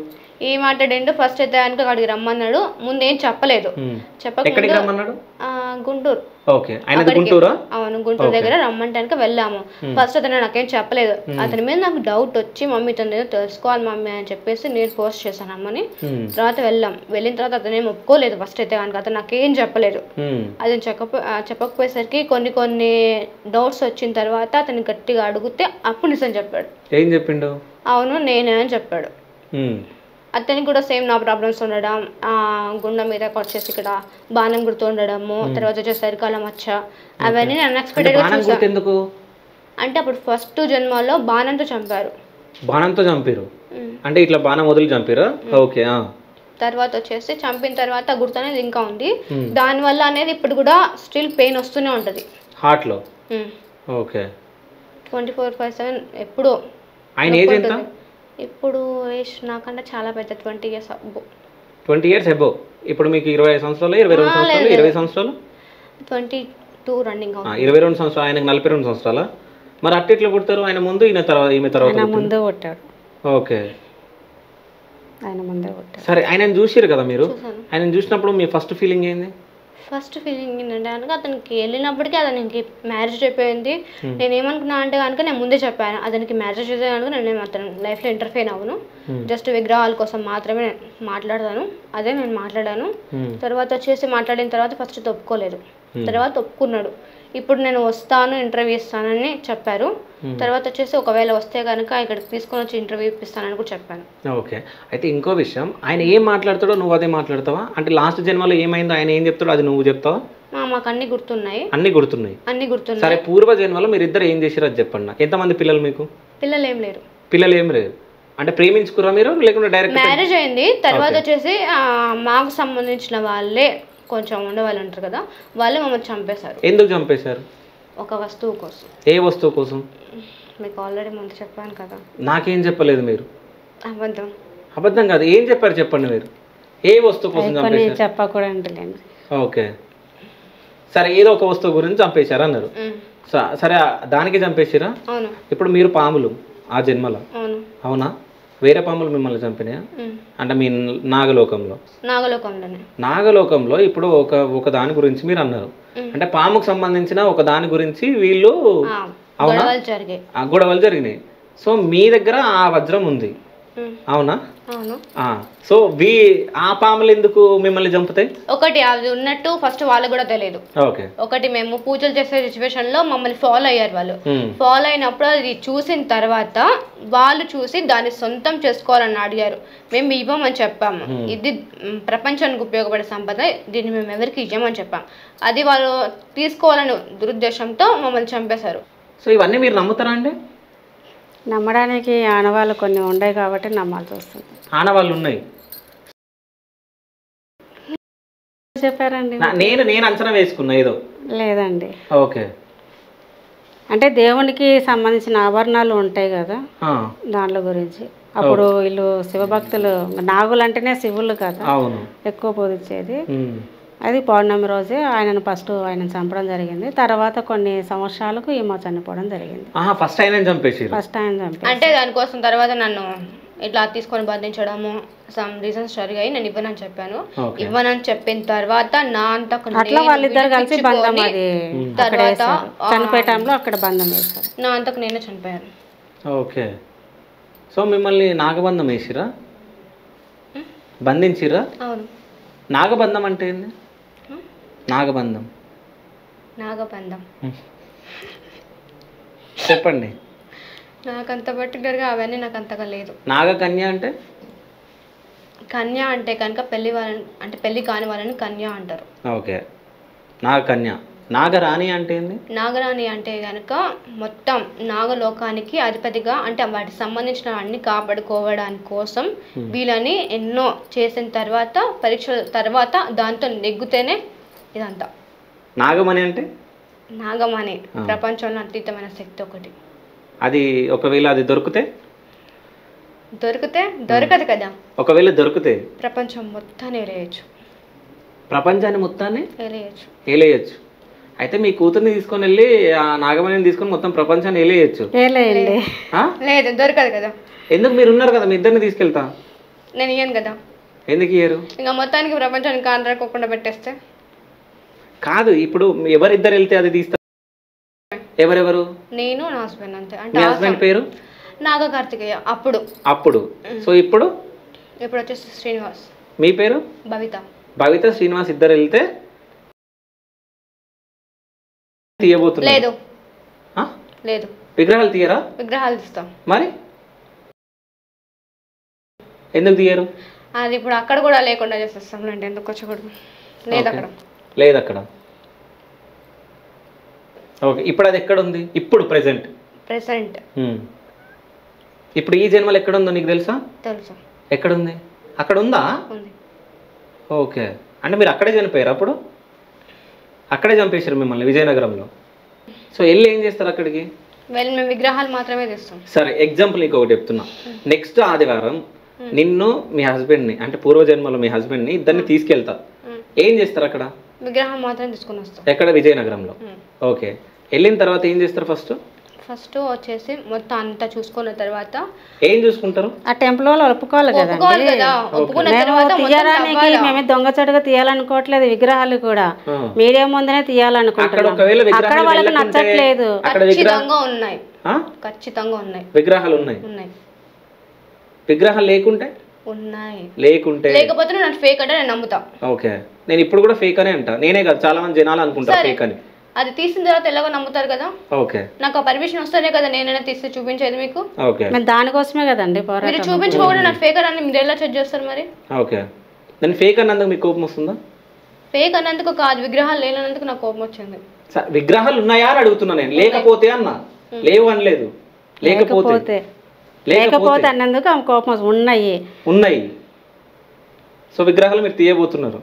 S3: ఏం మాట్లాడిండు, ఫస్ట్ అయితే ఆయనకు అక్కడికి రమ్మన్నాడు, ముందు ఏం చెప్పలేదు.
S1: ఎక్కడికి రమ్మన్నాడు?
S3: గుంటూరు.
S1: ఓకే, ఆయన గుంటూరా?
S3: అవును, గుంటూరు దగ్గర రమ్మంటానికి వెళ్ళాము. ఫస్ట్ అతను నాకేం చెప్పలేదు, అతని మీద నాకు డౌట్ వచ్చి మమ్మీ తను ఏదో తెలుసుకోవాలి మమ్మీ అని చెప్పేసి నేను పోస్ట్ చేశాను అమ్మని. తర్వాత వెళ్ళిన తర్వాత అతను ఏం ఒప్పుకోలేదు ఫస్ట్ అయితే కనుక, అతను నాకేం చెప్పలేదు. అతను చెప్పకపోయేసరికి కొన్ని డౌట్స్ వచ్చిన తర్వాత అతను గట్టిగా అడిగితే అప్పుడు నిజం చెప్పాడు.
S1: ఏం చెప్పిండు?
S3: అవును నేనే అని చెప్పాడు. అతనికి కూడా సేమ్ నా ప్రాబ్లమ్స్ ఉండడం, గుండె మీద వచ్చేసి ఇక్కడ బాణం గుర్తు ఉండడము, తర్వాత వచ్చేసి అరికాలం మచ్చ, అవన్నీ నేను అన్ఎక్స్పెక్టెడ్గా చూసాను. అంటే అప్పుడు ఫస్ట్ జన్మలో బాణంతో చంపారు.
S1: బాణంతో చంపారు అంటే ఇట్లా బాణం వదిలి చంపారు? ఓకే.
S3: తర్వాత వచ్చేసి చంపిన తర్వాత గుర్తు అనేది ఇంకా ఉంది, దానివల్ల అనేది ఇప్పుడు కూడా స్టిల్ పెయిన్ వస్తూనే ఉంటుంది
S1: హార్ట్లో. ఓకే.
S3: 24/7 ఎప్పుడు.
S1: ఆయన ఏజ్ ఎంత
S3: ఇప్పుడు? ఏజ్ నాకంటే చాలా పెద్ద, 20 years అబ్బో.
S1: 20 years అబ్బో. ఇప్పుడు మీకు 25 సంవత్సరాలు, 22 సంవత్సరాలు, 20 సంవత్సరాలు,
S3: 22 రన్నింగ్.
S1: 22 సంవత్సరాలు, ఆయనకు 42 సంవత్సరాలా? మరి అట్ట ఎట్లా పుడతారు? ఆయన ముందు ఈమె తర్వాత
S2: ముందే పుట్టాడు.
S1: ఓకే,
S2: ఆయన ముందే పుట్టాడు.
S1: సరే, ఆయనను చూసిరు కదా మీరు, ఆయన చూసినప్పుడు మీ ఫస్ట్ ఫీలింగ్ ఏంది?
S3: ఫస్ట్ ఫీలింగ్ ఏంటంటే కనుక అతనికి వెళ్ళినప్పటికీ అతనికి మ్యారేజ్ అయిపోయింది. నేను ఏమనుకున్నా అంటే కనుక నేను ముందే చెప్పాను, అతనికి మ్యారేజ్ అయితే కనుక నేను అతని లైఫ్లో ఇంటర్ఫేర్ అవ్వను, జస్ట్ విగ్రహాల కోసం మాత్రమే మాట్లాడతాను. అదే నేను మాట్లాడాను. తర్వాత వచ్చేసి మాట్లాడిన తర్వాత ఫస్ట్ ఒప్పుకోలేదు, తర్వాత ఒప్పుకున్నాడు. ఇప్పుడు నేను వస్తాను, ఇంటర్వ్యూ ఇస్తానని చెప్పారు. తర్వాత వచ్చేసి ఒకవేళ వస్తే కనుక ఇక్కడికి తీసుకొని వచ్చి ఇంటర్వ్యూ ఇప్పిస్తానని కూడా చెప్పాను.
S1: ఓకే. అయితే ఇంకో విషయం, ఆయన ఏం మాట్లాడతాడో నువ్వు అదే మాట్లాడతావా? అంటే లాస్ట్ జన్మలో ఏమైందో ఆయన ఏం చెప్తాడో అది నువ్వు చెప్తావా?
S3: మాకు అన్ని గుర్తున్నాయి.
S1: అన్ని గుర్తున్నాయి. సరే, పూర్వ జన్మలో మీరు ఇద్దరు ఏం చేసారో అది చెప్పండి నాకు. ఎంతమంది పిల్లలు మీకు?
S3: పిల్లలు ఏం లేరు.
S1: అంటే ప్రేమించుకురా మీరు, లేకుంటే డైరెక్ట్
S3: మ్యారేజ్ అయింది? తర్వాత వచ్చేసి మాకు సంబంధించిన వాళ్ళే కొంచెం ఉండేవాళ్ళు ఉంటారు కదా, వాళ్ళు మమ్మల్ని చంపేశారు.
S1: ఎందుకు చంపేశారు?
S3: ఒక వస్తువు కోసం.
S1: ఏ వస్తువు కోసం?
S3: మీకు ఆల్రెడీ ముందు చెప్పాను కదా.
S1: నాకేం చెప్పలేదు మీరు?
S3: అబద్ధం
S1: కాదు, ఏం చెప్పారు చెప్పండి మీరు. ఏ వస్తువు కోసం చంపేశారు?
S2: చెప్పకూడదు.
S1: ఓకే, సరే, ఏదో ఒక వస్తువు గురించి చంపేశారు అన్నారు. సరే, దానికి చంపేశారా? ఇప్పుడు మీరు పాములు ఆ జన్మలో, అవునా? వేరే పాములు మిమ్మల్ని చంపినాయా? అంటే మీ నాగలోకంలో ఇప్పుడు ఒక దాని గురించి మీరు అన్నారు, అంటే పాముకు సంబంధించిన ఒక దాని గురించి వీళ్ళు, అవునా, గొడవలు జరిగినాయి. సో మీ దగ్గర ఆ వజ్రం ఉంది, అవునా? సో ఆ పాములు ఎందుకు మిమ్మల్ని చంపుతాయి?
S3: ఒకటి అది ఉన్నట్టు ఫస్ట్ వాళ్ళకి కూడా తెలియదు. ఒకటి మేము పూజలు చేసే సిచ్యువేషన్ లో మమ్మల్ని ఫాలో అయ్యారు. వాళ్ళు ఫాలో అయినప్పుడు అది చూసిన తర్వాత వాళ్ళు చూసి దాన్ని సొంతం చేసుకోవాలని అడిగారు. మేము ఇవ్వమని చెప్పాము, ఇది ప్రపంచానికి ఉపయోగపడే సంపద, దీన్ని మేము ఎవరికి ఇవ్వమని చెప్పాము. అది వాళ్ళు తీసుకోవాలని దురుద్దేశంతో మమ్మల్ని చంపేశారు.
S1: సో ఇవన్నీ మీరు నమ్ముతారా అండి?
S2: నమ్మడానికి ఆనవాళ్ళు కొన్ని ఉన్నాయి కాబట్టి నమ్మాల్సి వస్తుంది.
S1: ఆనవాళ్ళు ఉన్నాయి
S2: చెప్పారండి.
S1: నేను అంచనా వేసుకున్నా ఏదో.
S2: లేదండి.
S1: ఓకే.
S2: అంటే దేవునికి సంబంధించిన ఆభరణాలు ఉంటాయి కదా, దాంట్లో గురించి. అప్పుడు వీళ్ళు శివభక్తులు, నాగులు అంటేనే శివులు కదా ఎక్కువ పూజించేది. అది పౌర్ణమి రోజే ఆయనను ఫస్ట్ ఆయనను చంపడం జరిగింది. తర్వాత కొన్ని సంవత్సరాలకు ఈమె చనిపోవడం జరిగింది.
S1: ఫస్ట్ ఆయన చంపేసి
S3: అంటే దానికోసం తర్వాత నన్ను ఇట్లా తీసుకొని బంధించడము సమ్ రీజన్స్ జరిగాయి. నేను ఇవ్వనని చెప్పాను. ఇవ్వనని చెప్పిన తర్వాత నా అంత
S2: అట్లా వాళ్ళిద్దరు కలిసి బంధం, అది తర్వాత చనిపోయే టైంలో అక్కడ బంధం వేస్తారు.
S3: నా అంతకు నేనే చనిపోయాను.
S1: ఓకే. సో మిమ్మల్ని నాగబంధం వేసిరా, బంధించిరా?
S3: అవును.
S1: నాగబంధం అంటే ఏంది? నాగబంధం చెప్పండి.
S3: నాకంత పర్టికులర్గా అవన్నీ నాకు అంతగా లేదు.
S1: నాగకన్య అంటే?
S3: కన్య అంటే కనుక పెళ్లి వాళ్ళని, అంటే పెళ్లి కాని వాళ్ళని కన్య అంటారు.
S1: ఓకే, నాగకన్య. నాగరాణి అంటే ఏంది?
S3: నాగరాణి అంటే కనుక మొత్తం నాగలోకానికి అధిపతిగా, అంటే వాటికి సంబంధించిన అన్ని కాపాడుకోవడానికి కోసం వీళ్ళని ఎన్నో చేసిన తర్వాత పరీక్షల తర్వాత దాంతో నెగ్గుతేనే ఇదంతా.
S1: నాగమణి అంటే?
S3: నాగమణి ప్రపంచంలో అతీతమైన శక్తి ఒకటి.
S1: అది ఒకవేళ అది దొరికితే
S3: దొరకదు కదా.
S1: ఒకవేళ దొరికితే
S3: ప్రపంచం మొత్తాన్ని ఏలేయచ్చు.
S1: ప్రపంచాన్ని మొత్తాన్ని
S3: ఏలేయచ్చు.
S1: అయితే మీ కూతుర్ని తీసుకొని వెళ్ళి ఆ నాగమణిని తీసుకొని మొత్తం ప్రపంచాన్ని ఏలేయచ్చు.
S3: లేదు, దొరకదు కదా.
S1: ఎందుకు? మీరు ఉన్నారు కదా, మీ ఇద్దరిని తీసుకెళ్తా.
S3: నేను ఇయ్యను కదా.
S1: ఎందుకు ఇయ్యరు?
S3: ఇంకా మొత్తానికి ప్రపంచానికి కాంట్రాకోకుండా పెట్టేస్తే.
S1: కాదు, ఇప్పుడు ఎవరిద్దరు వెళ్తే అది తీస్తారు? ఎవరెవరు?
S3: నేను, నా హస్బెండ్ అంతే. అంటే
S1: మీ హస్బెండ్ పేరు?
S3: నాగ కార్తికేయ. అప్పుడు
S1: సో ఇప్పుడు
S3: వచ్చేసి శ్రీనివాస్.
S1: మీ పేరు? భవిత. శ్రీనివాస్ ఇద్దరు వెళ్తే తీయబోతున్నారు?
S3: లేదు.
S1: విగ్రహాలు తీయరా?
S3: విగ్రహాలు తీస్తాం.
S1: మరి ఎందుకు తీయరు?
S3: అది ఇప్పుడు అక్కడ కూడా లేకుండా చేసేస్తాం. ఎందుకు వచ్చకూడదు?
S1: లేదు అక్కడ. ఓకే, ఇప్పుడు అది ఎక్కడ ఉంది? ఇప్పుడు ప్రెసెంట్ ఇప్పుడు ఈ జన్మలు ఎక్కడ ఉందో నీకు తెలుసా?
S3: తెలుసు.
S1: ఎక్కడుంది? అక్కడ ఉందా? ఓకే, అంటే మీరు అక్కడే చనిపోయారు? అప్పుడు అక్కడే చంపేశారు మిమ్మల్ని విజయనగరంలో. సో వెళ్ళి ఏం చేస్తారు అక్కడికి?
S3: మేము విగ్రహాలు మాత్రమే తెస్తాం.
S1: సరే, ఎగ్జాంపుల్ నీకు ఒకటి చెప్తున్నా. నెక్స్ట్ ఆదివారం నిన్ను, మీ హస్బెండ్ని, అంటే పూర్వజన్మలో మీ హస్బెండ్ని ఇద్దరిని తీసుకెళ్తారు. ఏం చేస్తారు అక్కడ?
S3: విగ్రహం మాత్రం తీసుకొని వస్తాం.
S1: ఎక్కడ? విజయనగరంలో. ఓకే, వెళ్ళిన తర్వాత ఏం చేస్తారు? ఫస్ట్
S3: వచ్చేసి మొత్తం అంతా చూసుకున్న తర్వాత
S1: ఏం చూసుకుంటారు?
S2: ఆ టెంపుల్ వాళ్ళు ఒప్పుకోవాలి కదా. తీయడానికి మేమే దొంగచడుగా తీయాలనుకోవట్లేదు. విగ్రహాలు కూడా మీడియం ముందునే తీయాలనుకుంటున్నాం. అక్కడ వాళ్ళకి నచ్చట్లేదు.
S3: ఖచ్చితంగా ఉన్నాయి.
S1: విగ్రహాలు ఉన్నాయి. విగ్రహాలు లేకుంటే
S3: లేకపోతే నేను ఫేక్ అంటే నేను నమ్ముతా.
S1: ఓకే, నేను ఇప్పుడు కూడా ఫేక్ అనే అంటా. నేనే కాదు, చాలా మంది జనాలు అనుకుంటారు ఫేక్ అని.
S3: అది తీసిన తర్వాత ఎలాగో నమ్ముతారు కదా.
S1: ఓకే,
S3: నాకు ఆ పర్మిషన్ వస్తేనే కదా నేనైనా తీసి చూపించేది మీకు.
S1: ఓకే,
S2: దానికోసమే కదండి
S3: మీరు చూపించుకోకుండా నాకు ఫేక్ అని మీరు ఎలా చెక్ చేస్తారు మరి?
S1: ఓకే, నేను ఫేక్ అన్నందుకు మీకు కోపం వస్తుందా?
S3: ఫేక్ అన్నందుకు కాదు, విగ్రహాలు లేనందుకు నాకు కోపం వచ్చింది.
S1: విగ్రహాలు ఉన్నాయా అని అడుగుతున్నా నేను. లేకపోతే అన్నా, లేవు అనలేదు. లేకపోతే
S2: అన్నందుకు ఆమె కోపం.
S1: ఉన్నాయి. సో విగ్రహాలు మీరు తీయబోతున్నారు.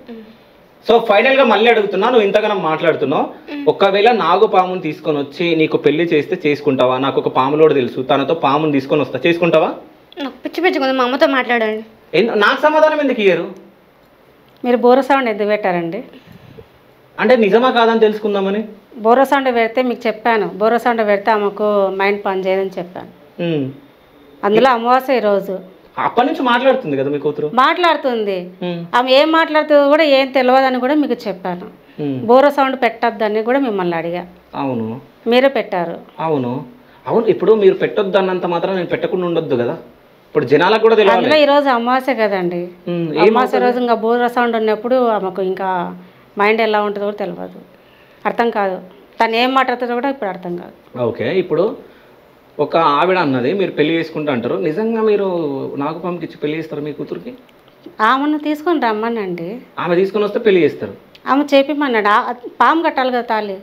S1: సో ఫైనల్గా మళ్ళీ అడుగుతున్నా, నువ్వు ఇంతగానో మాట్లాడుతున్నావు. ఒకవేళ నాగుపాముని తీసుకొని వచ్చి నీకు పెళ్లి చేస్తే చేసుకుంటావా? నాకు ఒక పాములోడు తెలుసు, తనతో పాముని తీసుకొని వస్తా, చేసుకుంటావా?
S3: నాకు పిచ్చి మా అమ్మతో మాట్లాడండి.
S1: నాకు సమాధానం ఎందుకు ఇయ్యరు?
S2: మీరు బోర సౌండ్ ఎందుకు పెట్టారండి?
S1: అంటే నిజమా కాదని తెలుసుకుందామని.
S2: బోర సౌండ్ పెడితే మీకు చెప్పాను, బోర సౌండ్ పెడితే ఆమెకు మైండ్ పని చేయదని చెప్పాను. అందులో అమావాస్య రోజు
S1: అప్పటి నుంచి మాట్లాడుతుంది కదా మీ కూతురు.
S2: మాట్లాడుతుంది. ఆమె ఏం మాట్లాడుతుందో కూడా ఏం తెలియదని కూడా మీకు చెప్పాను. బోర సౌండ్ పెట్టొద్దని కూడా మిమ్మల్ని అడిగా.
S1: అవును,
S2: మీరే పెట్టారు.
S1: అవును. ఇప్పుడు మీరు పెట్టొద్దు అన్నంత మాత్రం నేను పెట్టకుండా ఉండొద్దు కదా. ఇప్పుడు జనాలకు కూడా తెలియాలి.
S2: అందులో ఈరోజు అమావాస్య కదండి. అమావాస్య రోజు ఇంకా బోర సౌండ్ ఉన్నప్పుడు ఆమెకు ఇంకా మైండ్ ఎలా ఉంటుందో కూడా తెలియదు, అర్థం కాదు. తను ఏం మాట్లాడుతుందో కూడా ఇప్పుడు అర్థం కాదు.
S1: ఓకే, ఇప్పుడు ఒక ఆవిడ అన్నది మీరు పెళ్లి చేసుకుంటా అంటారు. నిజంగా మీరు నాగపాముకి ఇచ్చి పెళ్లి చేస్తారు మీ కూతురికి?
S2: ఆమెను తీసుకొని రమ్మనండి.
S1: ఆమె తీసుకొని వస్తే పెళ్లి చేస్తారు.
S2: ఆమె చెప్పమన్నాడు. పాము కట్టాలి కదా తాళి.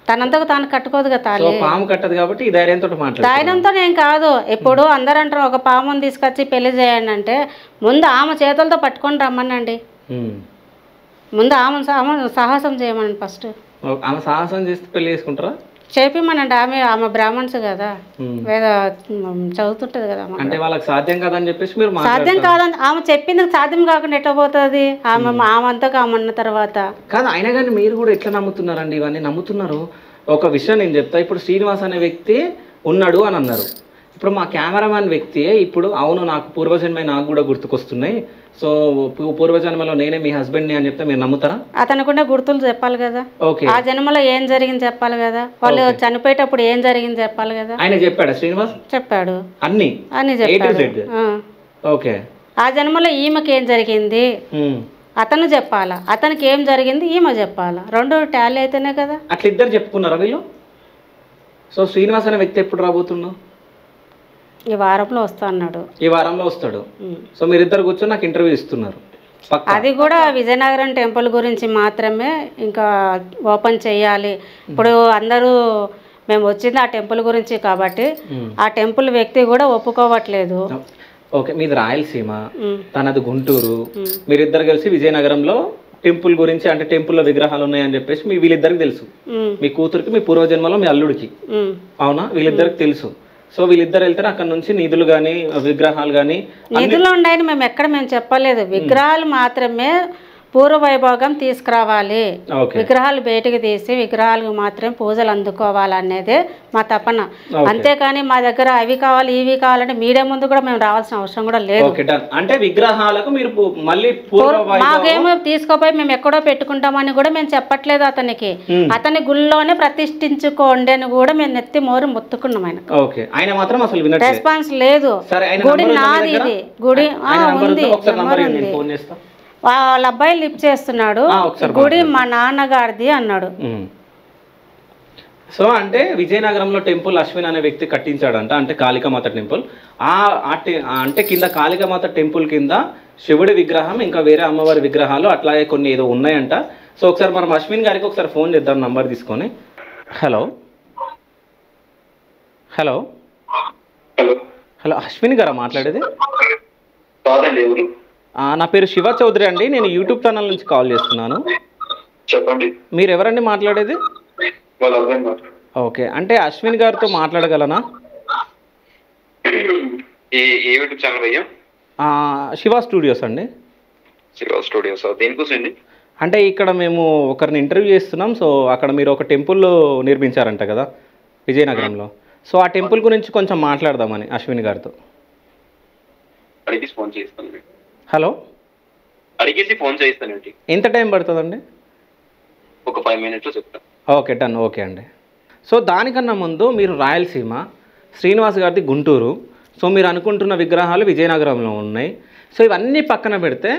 S2: తనంతకు తాను కట్టుకోదు కదా తాళి.
S1: పాము కట్టదు కాబట్టి ఈ ధైర్యంతో మాట్లాడు.
S2: ధైర్యంతో ఏం కాదు. ఎప్పుడు అందరూ అంటారు ఒక పాముని తీసుకొచ్చి పెళ్లి చేయండి అంటే, ముందు ఆమె చేతులతో పట్టుకొని రమ్మనండి. ముందు ఆమె సాహసం చేయమని ఫస్ట్.
S1: ఆమె సాహసం చేస్తే పెళ్లి చేసుకుంటారా?
S2: చేపిమనండి. ఆమె బ్రాహ్మణ్స్ కదా, వేద చదువుతుంటది కదా.
S1: అంటే వాళ్ళకి సాధ్యం కాదని చెప్పేసి మీరు
S2: సాధ్యం కాదని ఆమె చెప్పింది సాధ్యం కాకుండా ఎట్లా పోతుంది? ఆమె అంతకు ఆమె అన్న తర్వాత
S1: కాదు. అయినా కానీ మీరు కూడా ఎట్లా నమ్ముతున్నారండి? ఇవన్నీ నమ్ముతున్నారు. ఒక విషయం నేను చెప్తా. ఇప్పుడు శ్రీనివాస్ అనే వ్యక్తి ఉన్నాడు అని అన్నారు. ఇప్పుడు మా కెమెరామ్యాన్ వ్యక్తి ఇప్పుడు అవును నాకు పూర్వజన్మే నాకు కూడా గుర్తుకొస్తున్నాయి, సో పూర్వజన్మలో నేనే మీ హస్బెండ్ని అని చెప్తే మీరు నమ్ముతారా?
S2: అతనుకునే గుర్తులు చెప్పాలి కదా.
S1: ఓకే.
S2: ఆ జన్మలో ఏం జరిగింది చెప్పాలి కదా. వాళ్ళు చనిపోయేటప్పుడు ఏం జరిగింది చెప్పాలి కదా.
S1: ఆయన చెప్పాడా శ్రీనివాస్?
S2: చెప్పాడు.
S1: అన్ని
S2: చెప్పాడు.
S1: ఓకే.
S2: ఆ జన్మలో ఈమెకి ఏం జరిగింది అతను చెప్పాలా, అతనికి ఏం జరిగింది ఈమె చెప్పాలా. రెండు టాలీ అయితేనే కదా.
S1: అట్లా ఇద్దరు చెప్పుకున్నారా వీళ్ళు? సో శ్రీనివాస్ అనే వ్యక్తి ఎప్పుడు రాబోతున్నావు?
S2: ఈ వారంలో వస్తా అన్నాడు.
S1: ఈ వారంలో వస్తాడు. సో మీరిద్దరు కూర్చొని నాకు ఇంటర్వ్యూ ఇస్తున్నారు.
S2: అది కూడా విజయనగరం టెంపుల్ గురించి మాత్రమే ఇంకా ఓపెన్ చేయాలి. ఇప్పుడు అందరూ మేము వచ్చింది ఆ టెంపుల్ గురించి కాబట్టి ఆ టెంపుల్ వ్యక్తి కూడా ఒప్పుకోవట్లేదు.
S1: ఓకే. మీది రాయలసీమ, తనది గుంటూరు, మీరిద్దరు కలిసి విజయనగరంలో టెంపుల్ గురించి అంటే టెంపుల్లో విగ్రహాలు ఉన్నాయని చెప్పేసి వీళ్ళిద్దరికి తెలుసు. మీ కూతురికి మీ పూర్వజన్మలో మీ అల్లుడికి అవునా వీళ్ళిద్దరికి తెలుసు. సో వీళ్ళిద్దరు వెళ్తారు అక్కడ నుంచి నిధులు కానీ విగ్రహాలు కానీ.
S2: నిధులు ఉన్నాయని మేము చెప్పలేదు. విగ్రహాలు మాత్రమే పూర్వ వైభోగం తీసుకురావాలి. విగ్రహాలు బయటికి తీసి విగ్రహాలకు మాత్రం పూజలు అందుకోవాలనేదే మా తపన. అంతేకాని మా దగ్గర అవి కావాలి ఇవి కావాలంటే మీడియా ముందు కూడా మేము రావాల్సిన అవసరం కూడా లేదు.
S1: అంటే విగ్రహాలకు మీరు మళ్ళీ
S2: మాకేమో తీసుకోపోయి మేము ఎక్కడో పెట్టుకుంటామని కూడా మేము చెప్పట్లేదు అతనికి. అతని గుళ్ళోనే ప్రతిష్ఠించుకోండి అని కూడా మేము నెత్తి మోరు మొత్తుకున్నాం. ఆయన రెస్పాన్స్ లేదు. గుడి నాది, ఇది గుడి ఉంది, వాళ్ళ అబ్బాయి లిఫ్ట్ చేస్తున్నాడు. గుడి మా నాన్నగారిది అన్నాడు.
S1: సో అంటే విజయనగరంలో టెంపుల్ అశ్విన్ అనే వ్యక్తి కట్టించాడంట. అంటే కాళికామాత టెంపుల్. అంటే కింద కాళికామాత టెంపుల్ కింద శివుడి విగ్రహం ఇంకా వేరే అమ్మవారి విగ్రహాలు అట్లాగే కొన్ని ఏదో ఉన్నాయంట. సో ఒకసారి మనం అశ్విన్ గారికి ఒకసారి ఫోన్ చేద్దాం నంబర్ తీసుకొని. హలో హలో హలో అశ్విన్ గారా మాట్లాడేది? నా పేరు శివ చౌదరి అండి. నేను యూట్యూబ్ ఛానల్ నుంచి కాల్ చేస్తున్నాను.
S4: చెప్పండి.
S1: మీరు ఎవరండి మాట్లాడేది? ఓకే. అంటే అశ్విన్ గారితో మాట్లాడగలనా?
S4: యూట్యూబ్ ఛానల్ అయ్యా?
S1: శివ స్టూడియోస్ అండి.
S4: శివ స్టూడియోస్ దేనికోసండి?
S1: అంటే ఇక్కడ మేము ఒకరిని ఇంటర్వ్యూ చేస్తున్నాం. సో అక్కడ మీరు ఒక టెంపుల్ నిర్మించారంట కదా విజయనగరంలో. సో ఆ టెంపుల్ గురించి కొంచెం మాట్లాడదామని అశ్విన్ గారితో.
S4: అడిగి ఫోన్ చేస్తాను.
S1: హలో,
S4: అడిగేసి ఫోన్ చేస్తానండి.
S1: ఎంత టైం పడుతుందండి?
S4: ఒక 5 minutesలో చెప్తాను.
S1: Okay done. ఓకే అండి. సో దానికన్నా ముందు మీరు రాయలసీమ, శ్రీనివాస్ గారిది గుంటూరు. సో మీరు అనుకుంటున్న విగ్రహాలు విజయనగరంలో ఉన్నాయి. సో ఇవన్నీ పక్కన పెడితే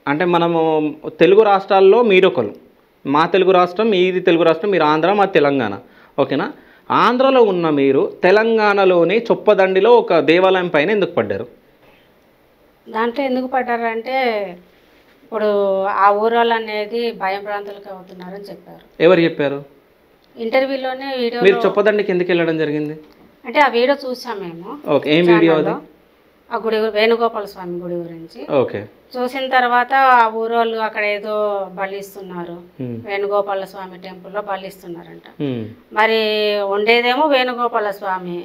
S1: అంటే మనము తెలుగు రాష్ట్రాల్లో మీరొకరు, మా తెలుగు రాష్ట్రం మీది తెలుగు రాష్ట్రం, మీరు ఆంధ్ర మా తెలంగాణ. ఓకేనా? ఆంధ్రలో ఉన్న మీరు తెలంగాణలోని చొప్పదండిలో ఒక దేవాలయం పైన ఎందుకు పడ్డారు?
S2: దాంట్లో ఎందుకు పడ్డారంటే ఇప్పుడు ఆ ఊరోళ్ళు అనేది భయం భ్రాంతులకు అవుతున్నారని చెప్పారు.
S1: ఎవరు చెప్పారు?
S2: ఇంటర్వ్యూలోనే వీడియో.
S1: మీరు చొప్పదండికి ఎందుకు వెళ్ళడం జరిగింది?
S2: అంటే ఆ వీడియో చూసాం మేము.
S1: ఓకే. ఏం వీడియో అది?
S2: ఆ గుడి వేణుగోపాల స్వామి గుడి గురించి.
S1: ఓకే.
S2: చూసిన తర్వాత ఆ ఊరోళ్ళు అక్కడ ఏదో బలిస్తున్నారు, వేణుగోపాల స్వామి టెంపుల్లో బలిస్తున్నారంట. మరి ఉండేదేమో వేణుగోపాల స్వామి.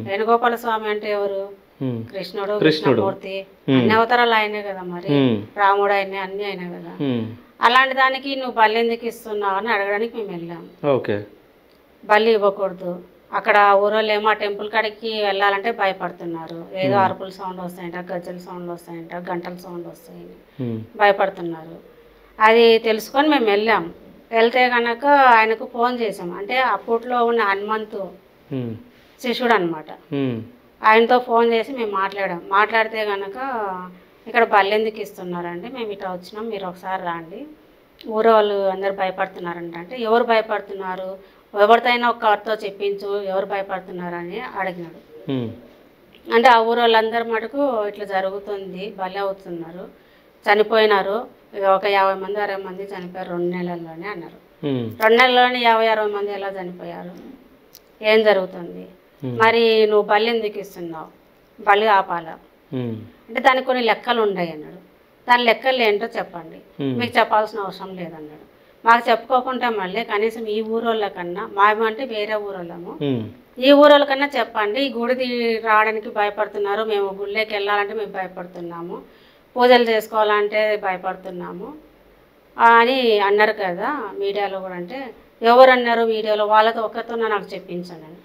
S2: వేణుగోపాల స్వామి అంటే ఎవరు? కృష్ణుడు, కృష్ణమూర్తి, అన్ని అవతారాలు ఆయనే కదా. మరి రాముడు ఆయనే, అన్ని ఆయనే కదా. అలాంటి దానికి నువ్వు బలి ఎందుకు ఇస్తున్నావు అని అడగడానికి మేము వెళ్ళాము.
S1: ఓకే.
S2: బలి ఇవ్వకూడదు. అక్కడ ఊరోళ్ళు ఏమో ఆ టెంపుల్ కాడికి వెళ్ళాలంటే భయపడుతున్నారు. ఏదో అరుపుల సౌండ్ వస్తాయంట, గజ్జల సౌండ్ వస్తాయంట, గంటల సౌండ్ వస్తాయని భయపడుతున్నారు. అది తెలుసుకొని మేము వెళ్ళాము. వెళ్తే కనుక ఆయనకు ఫోన్ చేసాము. అంటే అప్పట్లో ఉన్న హనుమంతు శిష్యుడు అనమాట. ఆయనతో ఫోన్ చేసి మేము మాట్లాడితే కనుక ఇక్కడ బలి ఎందుకు ఇస్తున్నారంటే మేము ఇట్లా వచ్చినాం, మీరు ఒకసారి రండి, ఊరు వాళ్ళు అందరు భయపడుతున్నారంట. అంటే ఎవరు భయపడుతున్నారు, ఎవరితోనైనా ఒకరితో చెప్పించు, ఎవరు భయపడుతున్నారని అడిగినాడు. అంటే ఆ ఊరు వాళ్ళందరి మటుకు ఇట్లా జరుగుతుంది, బలి అవుతున్నారు, చనిపోయినారు, ఒక 50 మంది 60 మంది చనిపోయారు 2 నెలల్లోనే అన్నారు. 2 నెలల్లోనే 50-60 మంది ఎలా చనిపోయారు? ఏం జరుగుతుంది? మరి నువ్వు బలి ఎందుకు ఇస్తున్నావు? బలి ఆపాల అంటే దానికి కొన్ని లెక్కలు ఉన్నాయి అన్నాడు. దాని లెక్కలు ఏంటో చెప్పండి, మీకు చెప్పాల్సిన అవసరం లేదన్నాడు. మాకు చెప్పుకోకుండా మళ్ళీ కనీసం ఈ ఊరోళ్ళ కన్నా అంటే వేరే ఊరోళ్ళము, ఈ ఊరోళ్ళ కన్నా చెప్పండి, ఈ గుడి రావడానికి భయపడుతున్నారు, మేము గుళ్ళకి వెళ్ళాలంటే మేము భయపడుతున్నాము, పూజలు చేసుకోవాలంటే భయపడుతున్నాము అని అన్నారు కదా మీడియాలో కూడా. అంటే ఎవరు అన్నారు మీడియాలో? వాళ్ళతో ఒక్కరితో నాకు చెప్పించండి.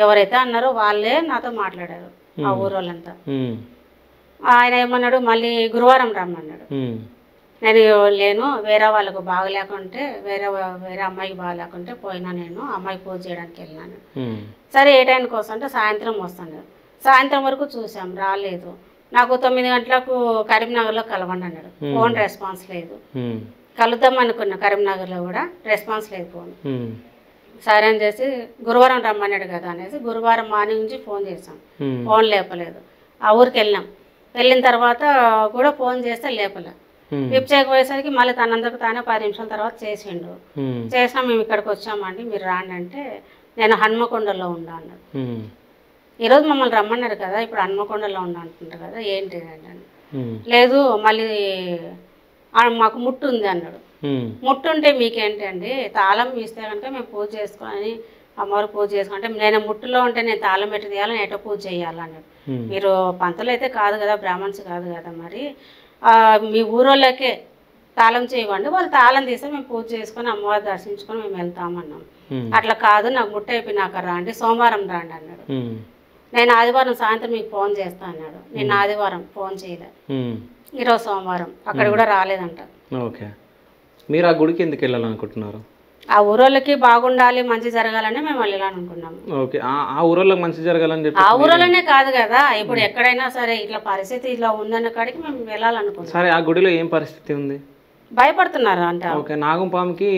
S2: ఎవరైతే అన్నారో వాళ్ళే నాతో మాట్లాడారు ఆ ఊరోళ్ళంతా. ఆయన ఏమన్నాడు, మళ్ళీ గురువారం రమ్మన్నాడు. నేను లేను, వేరే వాళ్ళకు బాగలేకుంటే వేరే అమ్మాయికి బాగలేకుంటే పోయినా, నేను అమ్మాయికి పూజ చేయడానికి వెళ్ళినాను. సరే ఏ టైంకి వస్తుంటే సాయంత్రం వస్తాను. సాయంత్రం వరకు చూసాం, రాలేదు. నాకు 9 గంటలకు కరీంనగర్లో కలవండి అన్నాడు. ఫోన్ రెస్పాన్స్ లేదు. కలుద్దాం అనుకున్నా కరీంనగర్లో కూడా, రెస్పాన్స్ లేదు ఫోన్. సరే అని చేసి గురువారం రమ్మన్నాడు కదా అనేసి గురువారం మార్నింగ్ నుంచి ఫోన్ చేసాం, ఫోన్ లేపలేదు. ఆ ఊరికి వెళ్ళిన తర్వాత కూడా ఫోన్ చేస్తే లేపలే. లిఫ్ట్ చేయకపోయేసరికి మళ్ళీ తనందరికి తానే 10 నిమిషాల తర్వాత చేసిండు. చేసినా మేము ఇక్కడికి వచ్చామండి, మీరు రాండి అంటే నేను హన్మకొండలో ఉన్నా అన్నాడు. ఈరోజు మమ్మల్ని రమ్మన్నారు కదా, ఇప్పుడు హన్మకొండలో ఉన్నా అంటున్నారు కదా, ఏంటి అంటే లేదు మళ్ళీ మాకు ముట్టు ఉంది అన్నాడు. ముట్టు ఉంటే మీకేంటండి, తాళం ఇస్తే కనుక మేము పూజ చేసుకొని అమ్మవారు పూజ చేసుకుంటే, నేను ముట్టులో ఉంటే నేను తాళం పెట్టి తీయాలని ఎటో పూజ చేయాలన్నాడు. మీరు పంతులు అయితే కాదు కదా, బ్రాహ్మణ్స్ కాదు కదా, మరి మీ ఊరోళ్ళకే తాళం చేయవండి, వాళ్ళు తాళం తీస్తే మేము పూజ చేసుకొని అమ్మవారు దర్శించుకొని మేము వెళ్తామన్నాం. అట్లా కాదు, నాకు ముట్ట అయిపోయినాక రాండి, సోమవారం రాండి అన్నాడు. నేను ఆదివారం సాయంత్రం మీకు ఫోన్ చేస్తా అన్నాడు. నేను ఆదివారం ఫోన్ చేయలే, ఈరోజు సోమవారం, అక్కడ కూడా రాలేదంట.
S1: ఓకే, మీరు ఆ గుడికి ఎందుకు వెళ్ళాలనుకుంటున్నారు?
S2: ఆ ఊరోళ్ళకి బాగుండాలి, మంచి జరగాలని మేము వెళ్ళాలనుకున్నాము.
S1: ఓకే, ఆ ఊరోళ్ళకి మంచి జరగాలని చెప్పి.
S2: ఆ ఊరోళ్ళనే కాదు కదా, ఇప్పుడు ఎక్కడైనా సరే ఇట్లా పరిస్థితి ఇలా ఉందన్న కాడికి మేము వెళ్ళాలనుకున్నాం.
S1: సరే, ఆ గుడిలో ఏం పరిస్థితి ఉంది?
S2: భయపడుతున్నారు అంట.
S1: ఓకే, నాగంపాముకి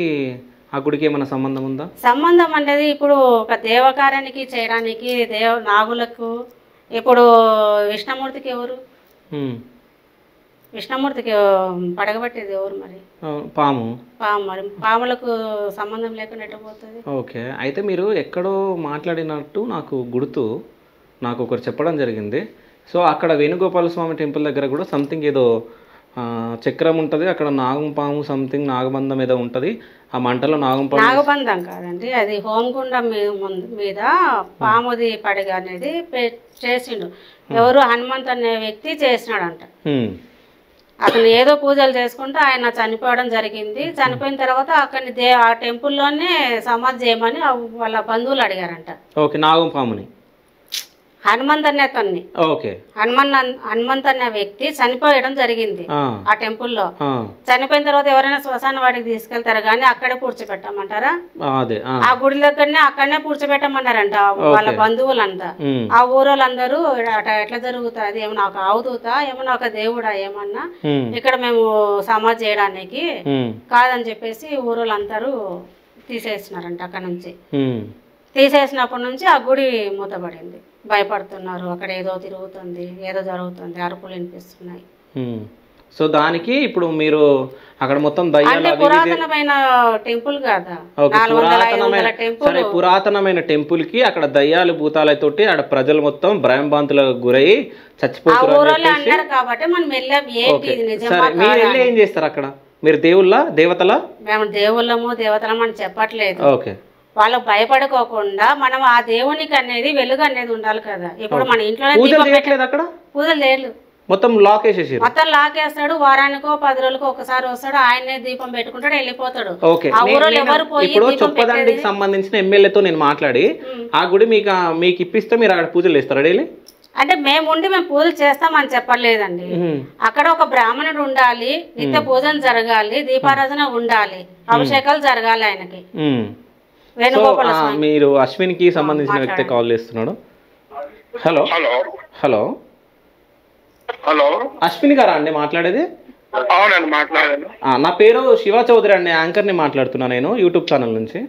S1: ఆ గుడికి ఏమైనా సంబంధం ఉందా?
S2: సంబంధం అనేది ఇప్పుడు ఒక దేవకార్యానికి చేయడానికి నాగులకు, ఇప్పుడు విష్ణుమూర్తికి ఎవరు? విష్ణుమూర్తికి పడగబట్టేది ఎవరు మరి?
S1: పాము.
S2: మరి పాములకు సంబంధం లేకుండా ఎట్టబోతుంది?
S1: ఓకే, అయితే మీరు ఎక్కడో మాట్లాడినట్టు నాకు గుర్తు, నాకు ఒకరు చెప్పడం జరిగింది. సో అక్కడ వేణుగోపాల స్వామి టెంపుల్ దగ్గర కూడా సంథింగ్ ఏదో చక్రం ఉంటుంది, అక్కడ నాగంపాము సంథింగ్ నాగబంధం ఏదో ఉంటుంది, ఆ మంటలో నాగంపాము.
S2: నాగబంధం కాదండి, అది హోమగుండం మీద పాముది పడగ అనేది చేసిండు. ఎవరు? హనుమంత్ అనే వ్యక్తి చేసినాడంట. అతను ఏదో పూజలు చేసుకుంటూ ఆయన చనిపోవడం జరిగింది. చనిపోయిన తర్వాత అక్కడిని ఆ టెంపుల్లోనే సమాధి చేయమని వాళ్ళ బంధువులు అడిగారంట.
S1: ఓకే, నాగంపాముని
S2: హనుమంత్ అనే అతన్ని.
S1: ఓకే,
S2: హనుమంత్ అనే వ్యక్తి చనిపోయడం జరిగింది ఆ టెంపుల్లో. చనిపోయిన తర్వాత ఎవరైనా శ్మశాన వాడికి తీసుకెళ్తారు కానీ అక్కడే పూడ్చిపెట్టమంటారా? ఆ గుడి దగ్గరనే అక్కడనే పూడ్చిపెట్టమన్నారంట వాళ్ళ బంధువులంతా. ఆ ఊరోళ్ళందరూ ఎట్లా జరుగుతుంది, ఏమన్నా ఒక అవధూత, ఏమన్నా ఒక దేవుడా, ఏమన్నా ఇక్కడ మేము సమాధి చేయడానికి కాదని చెప్పేసి ఊరోళ్ళందరూ తీసేసినారంట. అక్కడ నుంచి తీసేసినప్పటి నుంచి ఆ గుడి మూతపడింది. భయపడుతున్నారు, అక్కడ ఏదో తిరుగుతుంది, ఏదో జరుగుతుంది, అరుపులు వినిపిస్తున్నాయి.
S1: సో దానికి ఇప్పుడు మీరు అక్కడ మొత్తం
S2: పురాతనమైన టెంపుల్ కదా,
S1: పురాతనమైన టెంపుల్ కి అక్కడ దయ్యాలు భూతాలతోటి ఆడ ప్రజలు మొత్తం భయంభ్రాంతులకు గురై చచ్చిపోతున్నారు
S2: అన్నారు కాబట్టి మనం వెళ్ళాం. ఏంటి
S1: మీరు వెళ్ళి ఏం చేస్తారు అక్కడ? మీరు దేవతలా? మేము
S2: దేవుళ్ళము దేవతలము అని చెప్పట్లేదు.
S1: ఓకే,
S2: వాళ్ళు భయపడుకోకుండా మనం ఆ దేవునికి అనేది వెలుగు అనేది ఉండాలి కదా. ఇప్పుడు మన ఇంట్లోనే
S1: అక్కడ
S2: పూజలు చేయలేదు,
S1: మొత్తం లాక్ వేసేసి,
S2: మొత్తం లాక్ వేస్తాడు. వారానికో 10 రోజులకు ఒకసారి వస్తాడు, ఆయనే దీపం పెట్టుకుంటాడు, వెళ్ళిపోతాడు.
S1: ఇప్పుడు చొప్పదండికి సంబంధించిన ఎమ్మెల్యేతో నేను మాట్లాడి ఆ గుడి మీకు ఇప్పిస్తే మీరు అక్కడ పూజలు చేస్తారా డైలీ?
S2: అంటే మేము పూజలు చేస్తామని చెప్పలేదండి. అక్కడ ఒక బ్రాహ్మణుడు ఉండాలి, నిత్య పూజన జరగాలి, దీపారాధన ఉండాలి, అభిషేకాలు జరగాలి ఆయనకి.
S1: మీరు అశ్విన్కి సంబంధించిన వ్యక్తి కాల్ చేస్తున్నాడు. Hello
S5: hello
S1: hello
S5: hello,
S1: Ashwin గారా అండి మాట్లాడేది?
S5: అవునండి, మాట్లాడాను.
S1: నా పేరు శివ చౌదరి అండి, యాంకర్ని మాట్లాడుతున్నా నేను యూట్యూబ్ ఛానల్ నుంచి.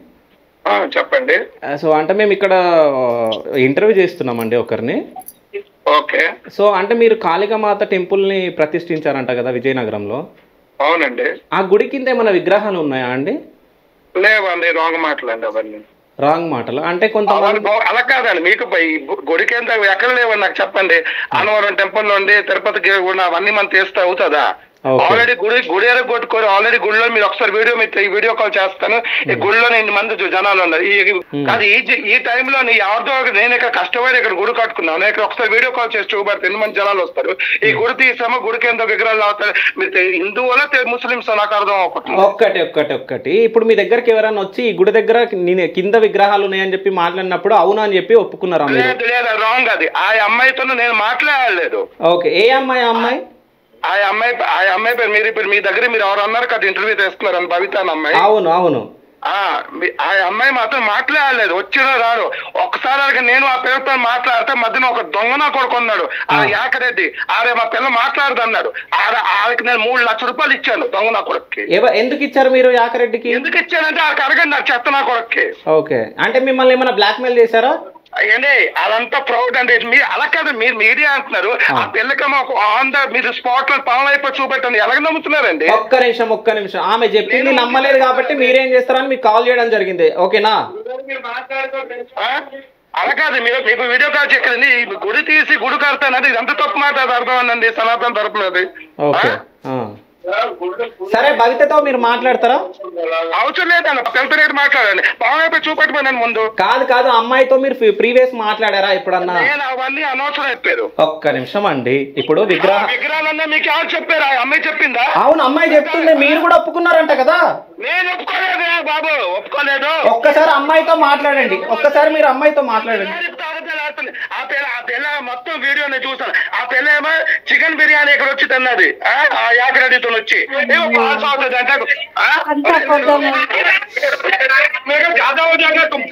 S5: చెప్పండి.
S1: సో అంటే మేము ఇక్కడ ఇంటర్వ్యూ చేస్తున్నామండి ఒకరిని.
S5: ఓకే.
S1: సో అంటే మీరు కాళికామాత టెంపుల్ని ప్రతిష్ఠించారంట కదా విజయనగరంలో?
S5: అవునండి.
S1: ఆ గుడి కింద ఏమైనా విగ్రహాలు ఉన్నాయా అండి?
S5: లేవండి, రాంగ్ మాటలండి అవన్నీ.
S1: రాంగ్ మాటలు అంటే కొంతమంది
S5: అలా కాదండి. మీకు గుడికి ఎంత ఎక్కడ లేవండి నాకు చెప్పండి. అన్నవరం టెంపుల్ నుండి తిరుపతికి అవన్నీ మనం తీస్తే అవుతుందా? ఆల్రెడీ గుడి కొట్టుకొని ఆల్రెడీ గుడిలో మీరు ఒకసారి వీడియో కాల్ చేస్తాను. ఈ గుడిలో 8 మంది జనాలు ఉన్నారు. కానీ ఈ టైంలో ఎవరితో నేను ఇక్కడ కష్టపడి ఇక్కడ గుడి కట్టుకున్నాను. ఇక్కడ ఒకసారి వీడియో కాల్ చేసి చూపెడితే 8 మంది జనాలు వస్తారు. ఈ గుడి తీసామో గుడికి ఎంత విగ్రహాలు అవుతారు. మీరు హిందువులా ముస్లింస్ నాకు అర్థం
S1: ఒక్కటి ఇప్పుడు మీ దగ్గరికి ఎవరైనా వచ్చి ఈ గుడి దగ్గర కింద విగ్రహాలు ఉన్నాయని చెప్పి మాట్లాడినప్పుడు అవునా అని చెప్పి ఒప్పుకున్నారా?
S5: లేదా రాంగ్ అది. ఆ అమ్మాయితో నేను మాట్లాడలేదు.
S1: ఓకే, ఏ అమ్మాయి?
S5: ఆ అమ్మాయి పేరు మీరు ఇప్పుడు మీ దగ్గర మీరు ఎవరు అన్నారు కదా ఇంటర్వ్యూ తీసుకున్నారని బబిత అన్న అమ్మాయి.
S1: అవును.
S5: ఆ అమ్మాయి మాత్రం మాట్లాడలేదు. వచ్చినా రారు. ఒక్కసారి నేను ఆ పేరుతో మాట్లాడితే మధ్యన ఒక దొంగ నా కొడుకున్నాడు ఆ యాకరెడ్డి. ఆరే మా పిల్ల మాట్లాడదు అన్నాడు. ఆడికి నేను 3 లక్షల రూపాయలు ఇచ్చాను దొంగ నా కొడుక్కి.
S1: ఎందుకు ఇచ్చారు మీరు యాకరెడ్డికి?
S5: ఎందుకు ఇచ్చానంటే ఆడికి అడగండి నాకు చెత్త నా కొడుక్కి.
S1: ఓకే, అంటే మిమ్మల్ని ఏమైనా బ్లాక్ మెయిల్ చేశారా?
S5: ఏంటి అదంతా ప్రౌడ్ అంటే మీరు అలా కాదు. మీరు మీడియా అంటున్నారు. ఆ పిల్లకేమో ఆన్ ద మీరు స్పాట్ లో పనులు అయిపోయి చూపెట్టండి. ఎలాగ నమ్ముతున్నారండి? ఒక్క
S1: నిమిషం ఆమె చెప్పింది నమ్మలేదు కాబట్టి మీరేం చేస్తారని మీకు కాల్ చేయడం జరిగింది. ఓకేనా?
S5: అలా కాదు. మీకు వీడియో కాల్ చెక్కదండి. గుడి తీసి గుడి కడతానండి. ఇదంతా తప్పు మాట అర్థం అండి సనాతన తరపునది.
S1: ఓకే, సరే భవితతో మీరు మాట్లాడతారా?
S5: అవసరం లేదండి. పిల్లతో మాట్లాడండి. పవన్ అయిపోయి చూపెట్టమని ముందు.
S1: కాదు అమ్మాయితో మీరు ప్రీవియస్ మాట్లాడారా ఎప్పుడన్నా?
S5: నేను అవన్నీ అనవసరం చెప్పారు.
S1: ఒక్క నిమిషం అండి. ఇప్పుడు
S5: విగ్రహాలన్నా మీకు ఎవరు చెప్పారు? ఆ అమ్మాయి చెప్పిందా?
S1: అవును, అమ్మాయి చెప్తుంది. మీరు కూడా ఒప్పుకున్నారంట కదా?
S5: నేను ఒప్పుకోలేదు బాబు, ఒప్పుకోలేదు.
S1: ఒక్కసారి అమ్మాయితో మాట్లాడండి. ఒక్కసారి మీరు అమ్మాయితో మాట్లాడండి.
S5: ఆ పిల్ల మొత్తం వీడియోని చూసాను. ఆ పిల్ల ఏమో చికెన్ బిర్యానీ ఇక్కడ వచ్చి తిన్నది. ఆ యాకరెడ్డితో వచ్చి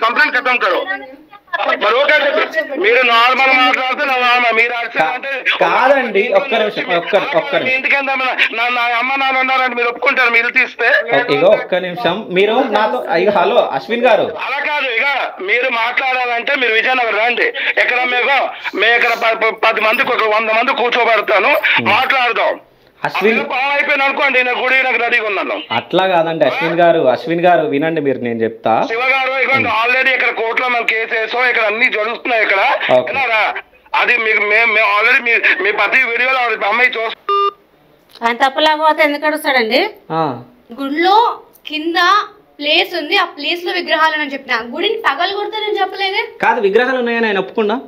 S5: కంప్లైంట్ ఖతం కరో. మీరు నార్మల్ మాట్లాడితే
S1: కాదండి. ఒక్క నిమిషం
S5: ఇంటికి నా అమ్మ నాన్న ఉన్నారంటే మీరు ఒప్పుకుంటారు మీరు తీస్తే?
S1: ఇగో ఒక్క నిమిషం మీరు నాతో హలో అశ్విన్ గారు.
S5: అలా కాదు. ఇక మీరు మాట్లాడాలంటే మీరు విజయనగరం రండి. ఇక్కడ మేము ఇక్కడ 10 మందికి ఒక 100 మంది కూర్చోబెడతాను. మాట్లాడదాం. అయిపోయింది అనుకోండి. నేను గుడి నాకు రెడీగా ఉన్నాను.
S1: అట్లా కాదండి అశ్విన్ గారు వినండి మీరు, నేను చెప్తా.
S5: శివ గారు ఇక ఆల్రెడీ ఇక్కడ కోర్టులో మేము కేసు వేసాం. ఇక్కడ అన్ని జరుగుతున్నాయి. ఇక్కడ అది మీకు మేము ఆల్రెడీ మీ ప్రతి వీడియోలో అమ్మాయి చూస్తాం.
S2: ఆయన తప్పలేకపోతే ఎందుకు అడుస్తాడండి?
S3: గుడిలో కింద ప్లేస్ ఉంది. ఆ ప్లేస్ లో విగ్రహాలు అని చెప్పిన గుడిని పగలు కొడతానని చెప్పలేదే.
S1: కాదు, విగ్రహాలు ఉన్నాయని ఆయన
S2: ఒప్పుకున్నాడు.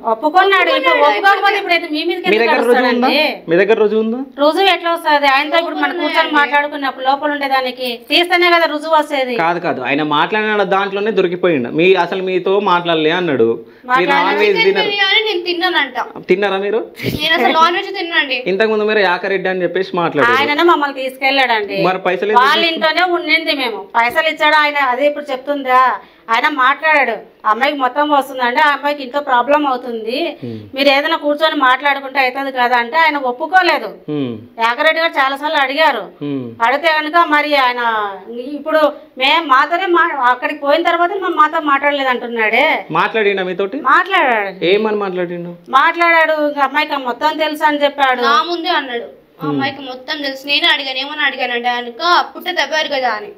S1: మీ దగ్గర రుజువు ఉందా?
S2: రుజువు ఎట్లా వస్తుంది? ఆయనతో ఇప్పుడు మనం కూర్చొని మాట్లాడుకున్నప్పుడు లోపల ఉండేదానికి తీస్తేనే కదా రుజువు వస్తుంది.
S1: కాదు ఆయన మాట్లాడిన దాంట్లోనే దొరికిపోయిండు. అసలు మీతో మాట్లాడలే అన్నాడు. తిన్నారా మీరు? ఇంతకు ముందు మీరు యాకరెడ్డి అని చెప్పేసి మాట్లాడారు.
S2: ఆయన మమ్మల్ని తీసుకెళ్ళాడండి.
S1: మరి పైసలు
S2: వాళ్ళ ఇంట్లోనే ఉండింది. మేము పైసలు ఇచ్చాడు ఆయన. అదే ఇప్పుడు చెప్తుందా? ఆయన మాట్లాడాడు. అమ్మాయికి మొత్తం వస్తుందండి. ఆ అమ్మాయికి ఇంట్లో ప్రాబ్లం అవుతుంది. మీరు ఏదైనా కూర్చొని మాట్లాడుకుంటే అవుతుంది కదా అంటే ఆయన ఒప్పుకోలేదు. యాకరెడ్డి గారు చాలా సార్లు అడిగారు. అడిగితే కనుక మరి ఆయన ఇప్పుడు మేము మాతోనే అక్కడికి పోయిన తర్వాత మాతో మాట్లాడలేదు అంటున్నాడే.
S1: మాట్లాడిండా మీతోటి?
S2: మాట్లాడాడు.
S1: ఏమని
S2: మాట్లాడాడు. అమ్మాయికి మొత్తం తెలుసు అని చెప్పాడు.
S3: నా ముందే అన్నాడు అమ్మాయికి మొత్తం తెలుసు. నేను అడిగాను ఏమని అడిగానంటే కనుక పుట్ట తవ్వారు కదా అని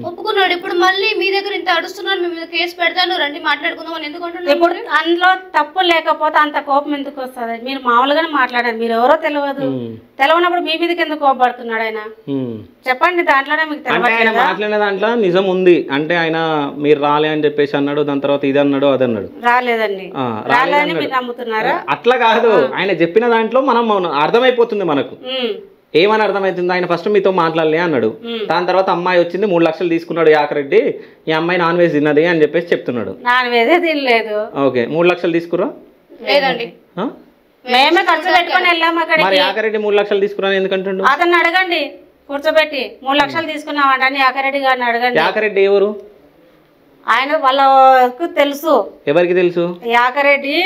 S3: ఒప్పుకున్నాడు. ఇప్పుడు మళ్ళీ మీ దగ్గర ఇంత అడుస్తున్నారు, మీ మీద కేసు పెడతాను రండి మాట్లాడుకుందాం అని ఎందుకు అంటున్నారు?
S2: ఇప్పుడు అందులో తప్పు లేకపోతే అంత కోపం ఎందుకు వస్తుంది? మీరు మామూలుగానే మాట్లాడారు. మీరు ఎవరో తెలియనప్పుడు మీ మీదకి ఎందుకు కోపడుతున్నాడు ఆయన? చెప్పండి. దాంట్లోనే మీకు తెలియదు.
S1: మాట్లాడిన దాంట్లో నిజం ఉంది అంటే ఆయన మీరు రాలే అని చెప్పేసి అన్నాడు. దాని తర్వాత ఇది అన్నాడు అది అన్నాడు.
S2: రాలేదండి. రాలేదని మీరు నమ్ముతున్నారా?
S1: అట్లా కాదు. ఆయన చెప్పిన దాంట్లో మనం అర్థమైపోతుంది మనకు. ఏమని అర్థమవుతుంది? ఆయన ఫస్ట్ మీతో మాట్లాడలే అన్నాడు. దాని తర్వాత అమ్మాయి వచ్చింది 3 లక్షలు తీసుకున్నాడు యాకరెడ్డి. ఈ అమ్మాయి నాన్ వెజ్ తిన్నది అని చెప్పేసి చెప్తున్నాడు.
S2: నాన్ వెజ్ తినలేదు.
S1: ఓకే, 3 లక్షలు తీసుకురా?
S3: లేదండి,
S2: మేమే ఖర్చు పెట్టుకొని వెళ్ళాము అక్కడికి.
S1: మరి యాకరెడ్డి 3 లక్షలు తీసుకున్నాను ఎందుకంటుండు?
S2: అతన్ని అడగండి కూర్చోబెట్టి. 3 లక్షలు తీసుకున్నామంటే యాకరెడ్డి గారిని అడగండి.
S1: యాకరెడ్డి ఎవరు?
S2: ఆయన వాళ్ళకు తెలుసు.
S1: ఎవరికి తెలుసు?
S2: యాకరెడ్డి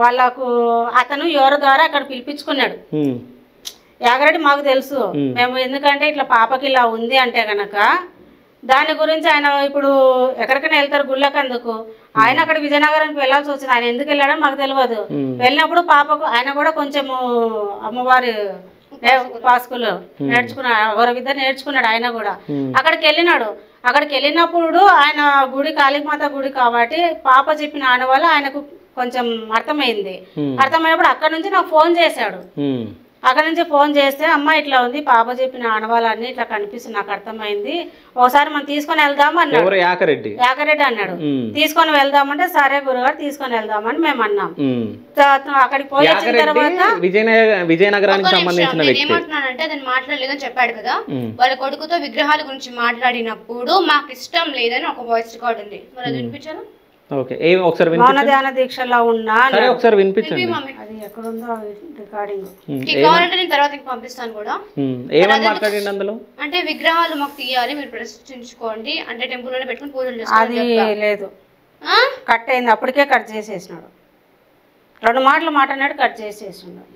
S2: వాళ్ళకు అతను ఎవరి ద్వారా అక్కడ పిలిపించుకున్నాడు. యాకరెడ్డి మాకు తెలుసు. మేము ఎందుకంటే ఇట్లా పాపకి ఇలా ఉంది అంటే గనక దాని గురించి ఆయన ఇప్పుడు ఎక్కడికైనా వెళ్తారు గుళ్ళకి. అందుకు ఆయన అక్కడ విజయనగరానికి వెళ్ళాల్సి వచ్చింది. ఆయన ఎందుకు వెళ్ళాడో మాకు తెలియదు. వెళ్ళినప్పుడు పాపకు ఆయన కూడా కొంచెము అమ్మవారి పాస్కులు నేర్చుకున్నాడు. ఒక విద్య నేర్చుకున్నాడు ఆయన కూడా. అక్కడికి వెళ్ళినాడు. అక్కడికి వెళ్ళినప్పుడు ఆయన గుడి కాళీమాత గుడి కాబట్టి పాప చెప్పిన ఆనవాళ్ళు ఆయనకు కొంచెం అర్థమైంది. అర్థమైనప్పుడు అక్కడ నుంచి నాకు ఫోన్ చేశాడు. అక్కడ నుంచి ఫోన్ చేస్తే అమ్మ ఇట్లా ఉంది, పాప చెప్పిన ఆనవాళ్ళన్నీ ఇట్లా కనిపిస్తుంది, నాకు అర్థమైంది, ఒకసారి మనం తీసుకొని వెళ్దాం అన్నాడు. యాకరెడ్డి అన్నాడు. తీసుకొని వెళ్దామంటే సరే గురుగారు తీసుకొని వెళ్దామని మేము అన్నాం. అక్కడికి పోయి వచ్చిన తర్వాత
S1: విజయనగరానికి సంబంధించిన వ్యక్తి
S3: ఏమంటున్నాడంటే అతను మాట్లాడలేదని చెప్పాడు కదా, వాళ్ళ కొడుకుతో విగ్రహాల గురించి మాట్లాడినప్పుడు మాకు ఇష్టం లేదని ఒక వాయిస్ రికార్డ్ ఉంది, మరి అది వినిపించాను.
S2: మౌన ధ్యాన దీక్షలో ఉన్నా
S1: ఒకసారి వినిపించండి.
S2: అది ఎక్కడుందో రికార్డింగ్
S3: కావాలంటే నేను తర్వాత పంపిస్తాను కూడా.
S1: అందులో
S3: అంటే విగ్రహాలు మాకు తీయాలి, మీరు ప్రతిష్ఠించుకోండి అంటే టెంపుల్ లోనే పెట్టుకుని పూజలు చేసుకోవాలి.
S2: అది లేదు, కట్ అయింది, అప్పటికే కట్ చేసేసినాడు. 2 మాటలు మాట్లాడినాడు, కట్ చేసేసినాడు.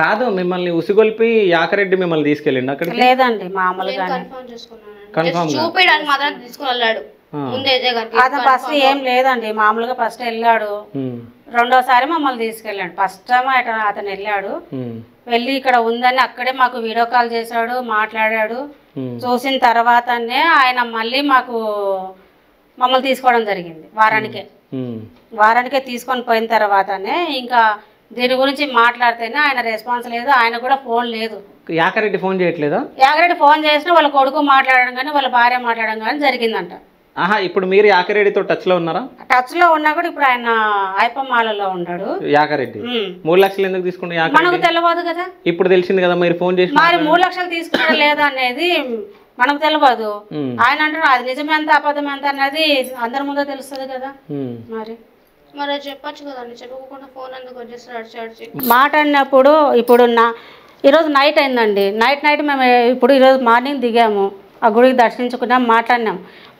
S1: కాదు, మిమ్మల్ని ఉసిగొల్పి యాకరెడ్డి మిమ్మల్ని తీసుకెళ్ళండి అక్కడ?
S2: లేదండి, మామూలుగా
S3: కన్ఫర్మ్ చేసుకున్నాను, చూపించడానికి మాత్రం తీసుకుని వెళ్ళాడు.
S2: అతను ఫస్ట్ ఏం లేదండి, మామూలుగా ఫస్ట్ వెళ్ళాడు, రెండోసారి మమ్మల్ని తీసుకెళ్ళాడు. ఫస్ట్ టైం అతను వెళ్ళాడు, వెళ్ళి ఇక్కడ ఉందని అక్కడే మాకు వీడియో కాల్ చేశాడు, మాట్లాడాడు. చూసిన తర్వాతనే ఆయన మళ్ళీ మమ్మల్ని తీసుకోవడం జరిగింది. వారానికే తీసుకొని పోయిన తర్వాతనే ఇంకా దీని గురించి మాట్లాడితేనే ఆయన రెస్పాన్స్ లేదు, ఆయన కూడా ఫోన్ లేదు.
S1: యాకరెడ్డి ఫోన్ చేయట్లేదా?
S2: యాకరెడ్డి ఫోన్ చేసినా వాళ్ళ కొడుకు మాట్లాడడం కానీ వాళ్ళ భార్య మాట్లాడడం కానీ జరిగిందంట.
S1: ఇప్పుడు మీరు యాకరెడ్డితో టచ్ లో ఉన్నారా?
S2: టచ్ లో ఉన్నా కూడా ఇప్పుడు ఆయన ఐపమాలలో ఉన్నాడు.
S1: యాకరెడ్డి 3 లక్షలు ఎందుకు తీసుకుంటే
S2: మనకు తెలియదు కదా,
S1: ఇప్పుడు తెలిసింది కదా మీరు ఫోన్ చేసి.
S2: మరి 3 లక్షలు తీసుకున్నాడా లేదా అనేది మనకు తెలియదు. ఆయన అంటున్నారు అది నిజమే ఎంత అబద్ధం ఎంత అనేది అందరి ముందు తెలుస్తుంది కదా. మరి
S3: చెప్పచ్చు కదండి, చెప్పకుండా ఫోన్ ఎందుకు వచ్చేసి
S2: మాట అన్నప్పుడు. ఇప్పుడు ఈరోజు నైట్ అయిందండి, నైట్ మేము ఇప్పుడు ఈరోజు మార్నింగ్ దిగాము, ఆ గుడికి దర్శించుకున్నాం,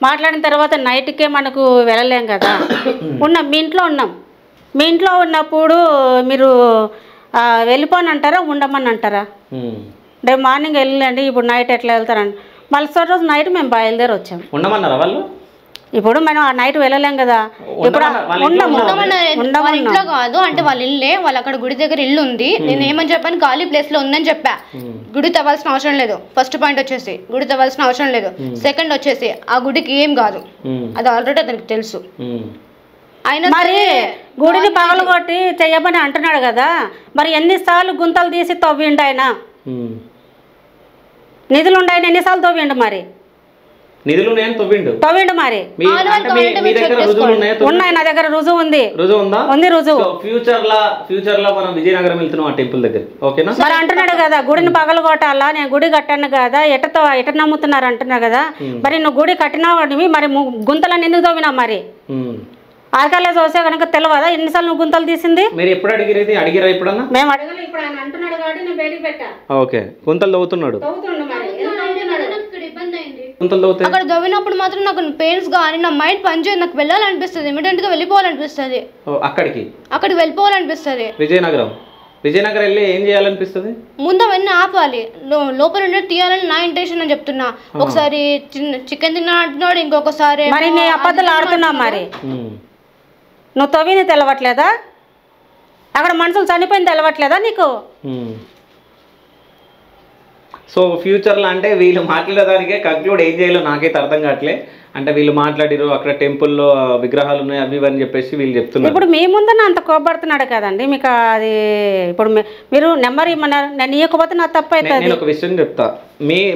S2: మాట్లాడిన తర్వాత నైట్కే మనకు వెళ్ళలేం కదా. మీ ఇంట్లో ఉన్నప్పుడు మీరు వెళ్ళిపోని అంటారా, ఉండమని అంటారా? రేపు మార్నింగ్ వెళ్ళండి, ఇప్పుడు నైట్ ఎట్లా వెళ్తారండి? మళ్ళీ రోజు నైట్ మేము బయలుదేరి వచ్చాము.
S1: ఉండమన్నారా వాళ్ళు?
S2: ఇప్పుడు మనం ఆ నైట్ వెళ్ళలేం కదా, ఇప్పుడు
S3: ఇంట్లో కాదు అంటే వాళ్ళ ఇల్లే, వాళ్ళు అక్కడ గుడి దగ్గర ఇల్లు ఉంది. నేను ఏమని చెప్పాను, ఖాళీ ప్లేస్ లో ఉందని చెప్పా. గుడి తవ్వాల్సిన అవసరం లేదు. ఫస్ట్ పాయింట్ వచ్చేసి గుడి తవ్వాల్సిన అవసరం లేదు. సెకండ్ వచ్చేసి ఆ గుడికి ఏం కాదు, అది ఆల్రెడీ అతనికి తెలుసు. ఆయన
S2: మరి గుడిని పగలగొట్టి చెయ్యమని అంటున్నాడు కదా, మరి ఎన్నిసార్లు గుంతలు తీసి తవ్విండు ఆయన? నిధులు ఉండాయని ఎన్నిసార్లు తవ్విండు? మరి
S1: నిధులు
S2: తవ్విండు మరి ఉన్నాయి, నా దగ్గర రుజువు ఉంది.
S1: ఫ్యూచర్ లో మనం విజయనగరం వెళ్తున్నాం ఆ టెంపుల్ దగ్గర, ఓకేనా?
S2: మరి అంటున్నాడు కదా గుడిని పగలగొట్టాలా, నేను గుడి కట్టాను కదా, ఎట నమ్ముతున్నారు అంటున్నావు కదా. మరి నువ్వు గుడి కట్టినావు, మరి గుంతలన్నీ ఎందుకు తవ్వినావు? మరి ఆకాలే చూసే కనుక తెలియదా ఎన్నిసార్లు నువ్వు గుంతలు తీసింది?
S1: మీరు ఎప్పుడు అడిగిరా? ఎప్పుడన్నా
S2: మేము అడగలేదు, ఇప్పుడు ఆయన అంటున్నాడు కాబట్టి నేను బయటికి పెట్టా.
S1: ఓకే, గుంతలు తవ్వుతున్నాడు.
S3: అక్కడ తవ్వినప్పుడు మాత్రం నాకు పెయిన్స్ కానీ నా మైండ్ పనిచేయదు, నాకు వెళ్ళాలనిపిస్తుంది, ఇమీడియట్ గా వెళ్ళిపోవాలనిపిస్తుంది, అక్కడికి వెళ్ళిపోవాలనిపిస్తుంది.
S1: విజయనగరం వెళ్ళి ఏం చేయాలనిపిస్తుంది?
S3: ముందు అవన్నీ ఆపాలి, లోపల తీయాలని నా ఇంటెన్షన్ అని చెప్తున్నా. ఒకసారి చికెన్ తిన్నా అంటున్నాడు, ఇంకొకసారి
S2: మరి నీ అబద్ధాలు ఆడుతున్నావు. మరి నువ్వు తవ్వింది తెలవట్లేదా? అక్కడ మనుషులు చనిపోయింది తెలవట్లేదా నీకు?
S1: సో ఫ్యూచర్లో అంటే వీళ్ళు మాట్లాడేదానికే కంక్లూడ్ ఏం చేయాలో నాకైతే అర్థం కావట్లే. అంటే వీళ్ళు మాట్లాడిరు అక్కడ టెంపుల్లో విగ్రహాలు ఉన్నాయి అవి ఇవని చెప్పేసి వీళ్ళు చెప్తున్నారు.
S2: ఇప్పుడు మీ ముందర అంత కోపడుతున్నాడు కదండి, మీకు అది ఇప్పుడు మీరు నెంబర్ ఇమ్మన్నారు, నేను ఇవ్వకపోతే నా తప్పు అవుతుంది.
S1: నేను ఒక విషయం చెప్తా,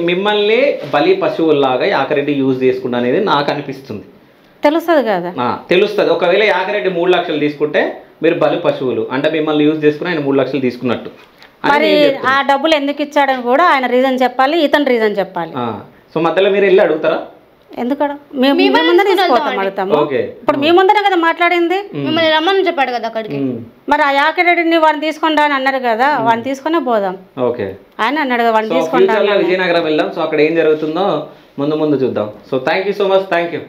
S1: మిమ్మల్ని బలి పశువుల్లాగా యాకరెడ్డి యూజ్ చేసుకుంటా అనేది నాకు అనిపిస్తుంది.
S2: తెలుస్తుంది కదా,
S1: తెలుస్తుంది. ఒకవేళ యాకరెడ్డి 3 లక్షలు తీసుకుంటే మీరు బలి పశువులు అంటే మిమ్మల్ని యూజ్ చేసుకుని ఆయన 3 లక్షలు తీసుకున్నట్టు.
S2: మరి ఆ డబ్బులు ఎందుకు ఇచ్చాడని కూడా ఆయన రీజన్ చెప్పాలి, ఇతను రీజన్ చెప్పాలి.
S1: సో మధ్యలో మీరు వెళ్ళి అడుగుతారా?
S2: ఎందుకడ మేము అడుగుతాము. ఇప్పుడు మీ ముందరే కదా మాట్లాడింది,
S3: మిమ్మల్ని రమ్మని చెప్పాడు కదా అక్కడికి.
S2: మరి ఆ యాకరెడ్డిని వాడిని తీసుకొని రా అని అన్నారు కదా, వాడిని తీసుకునే పోదాం.
S1: ఓకే,
S2: ఆయన అన్నాడు కదా వాడిని తీసుకొని
S1: విజయనగరం వెళ్దాం. సో అక్కడ ఏం జరుగుతుందో ముందు చూద్దాం. So thank you so much, thank you.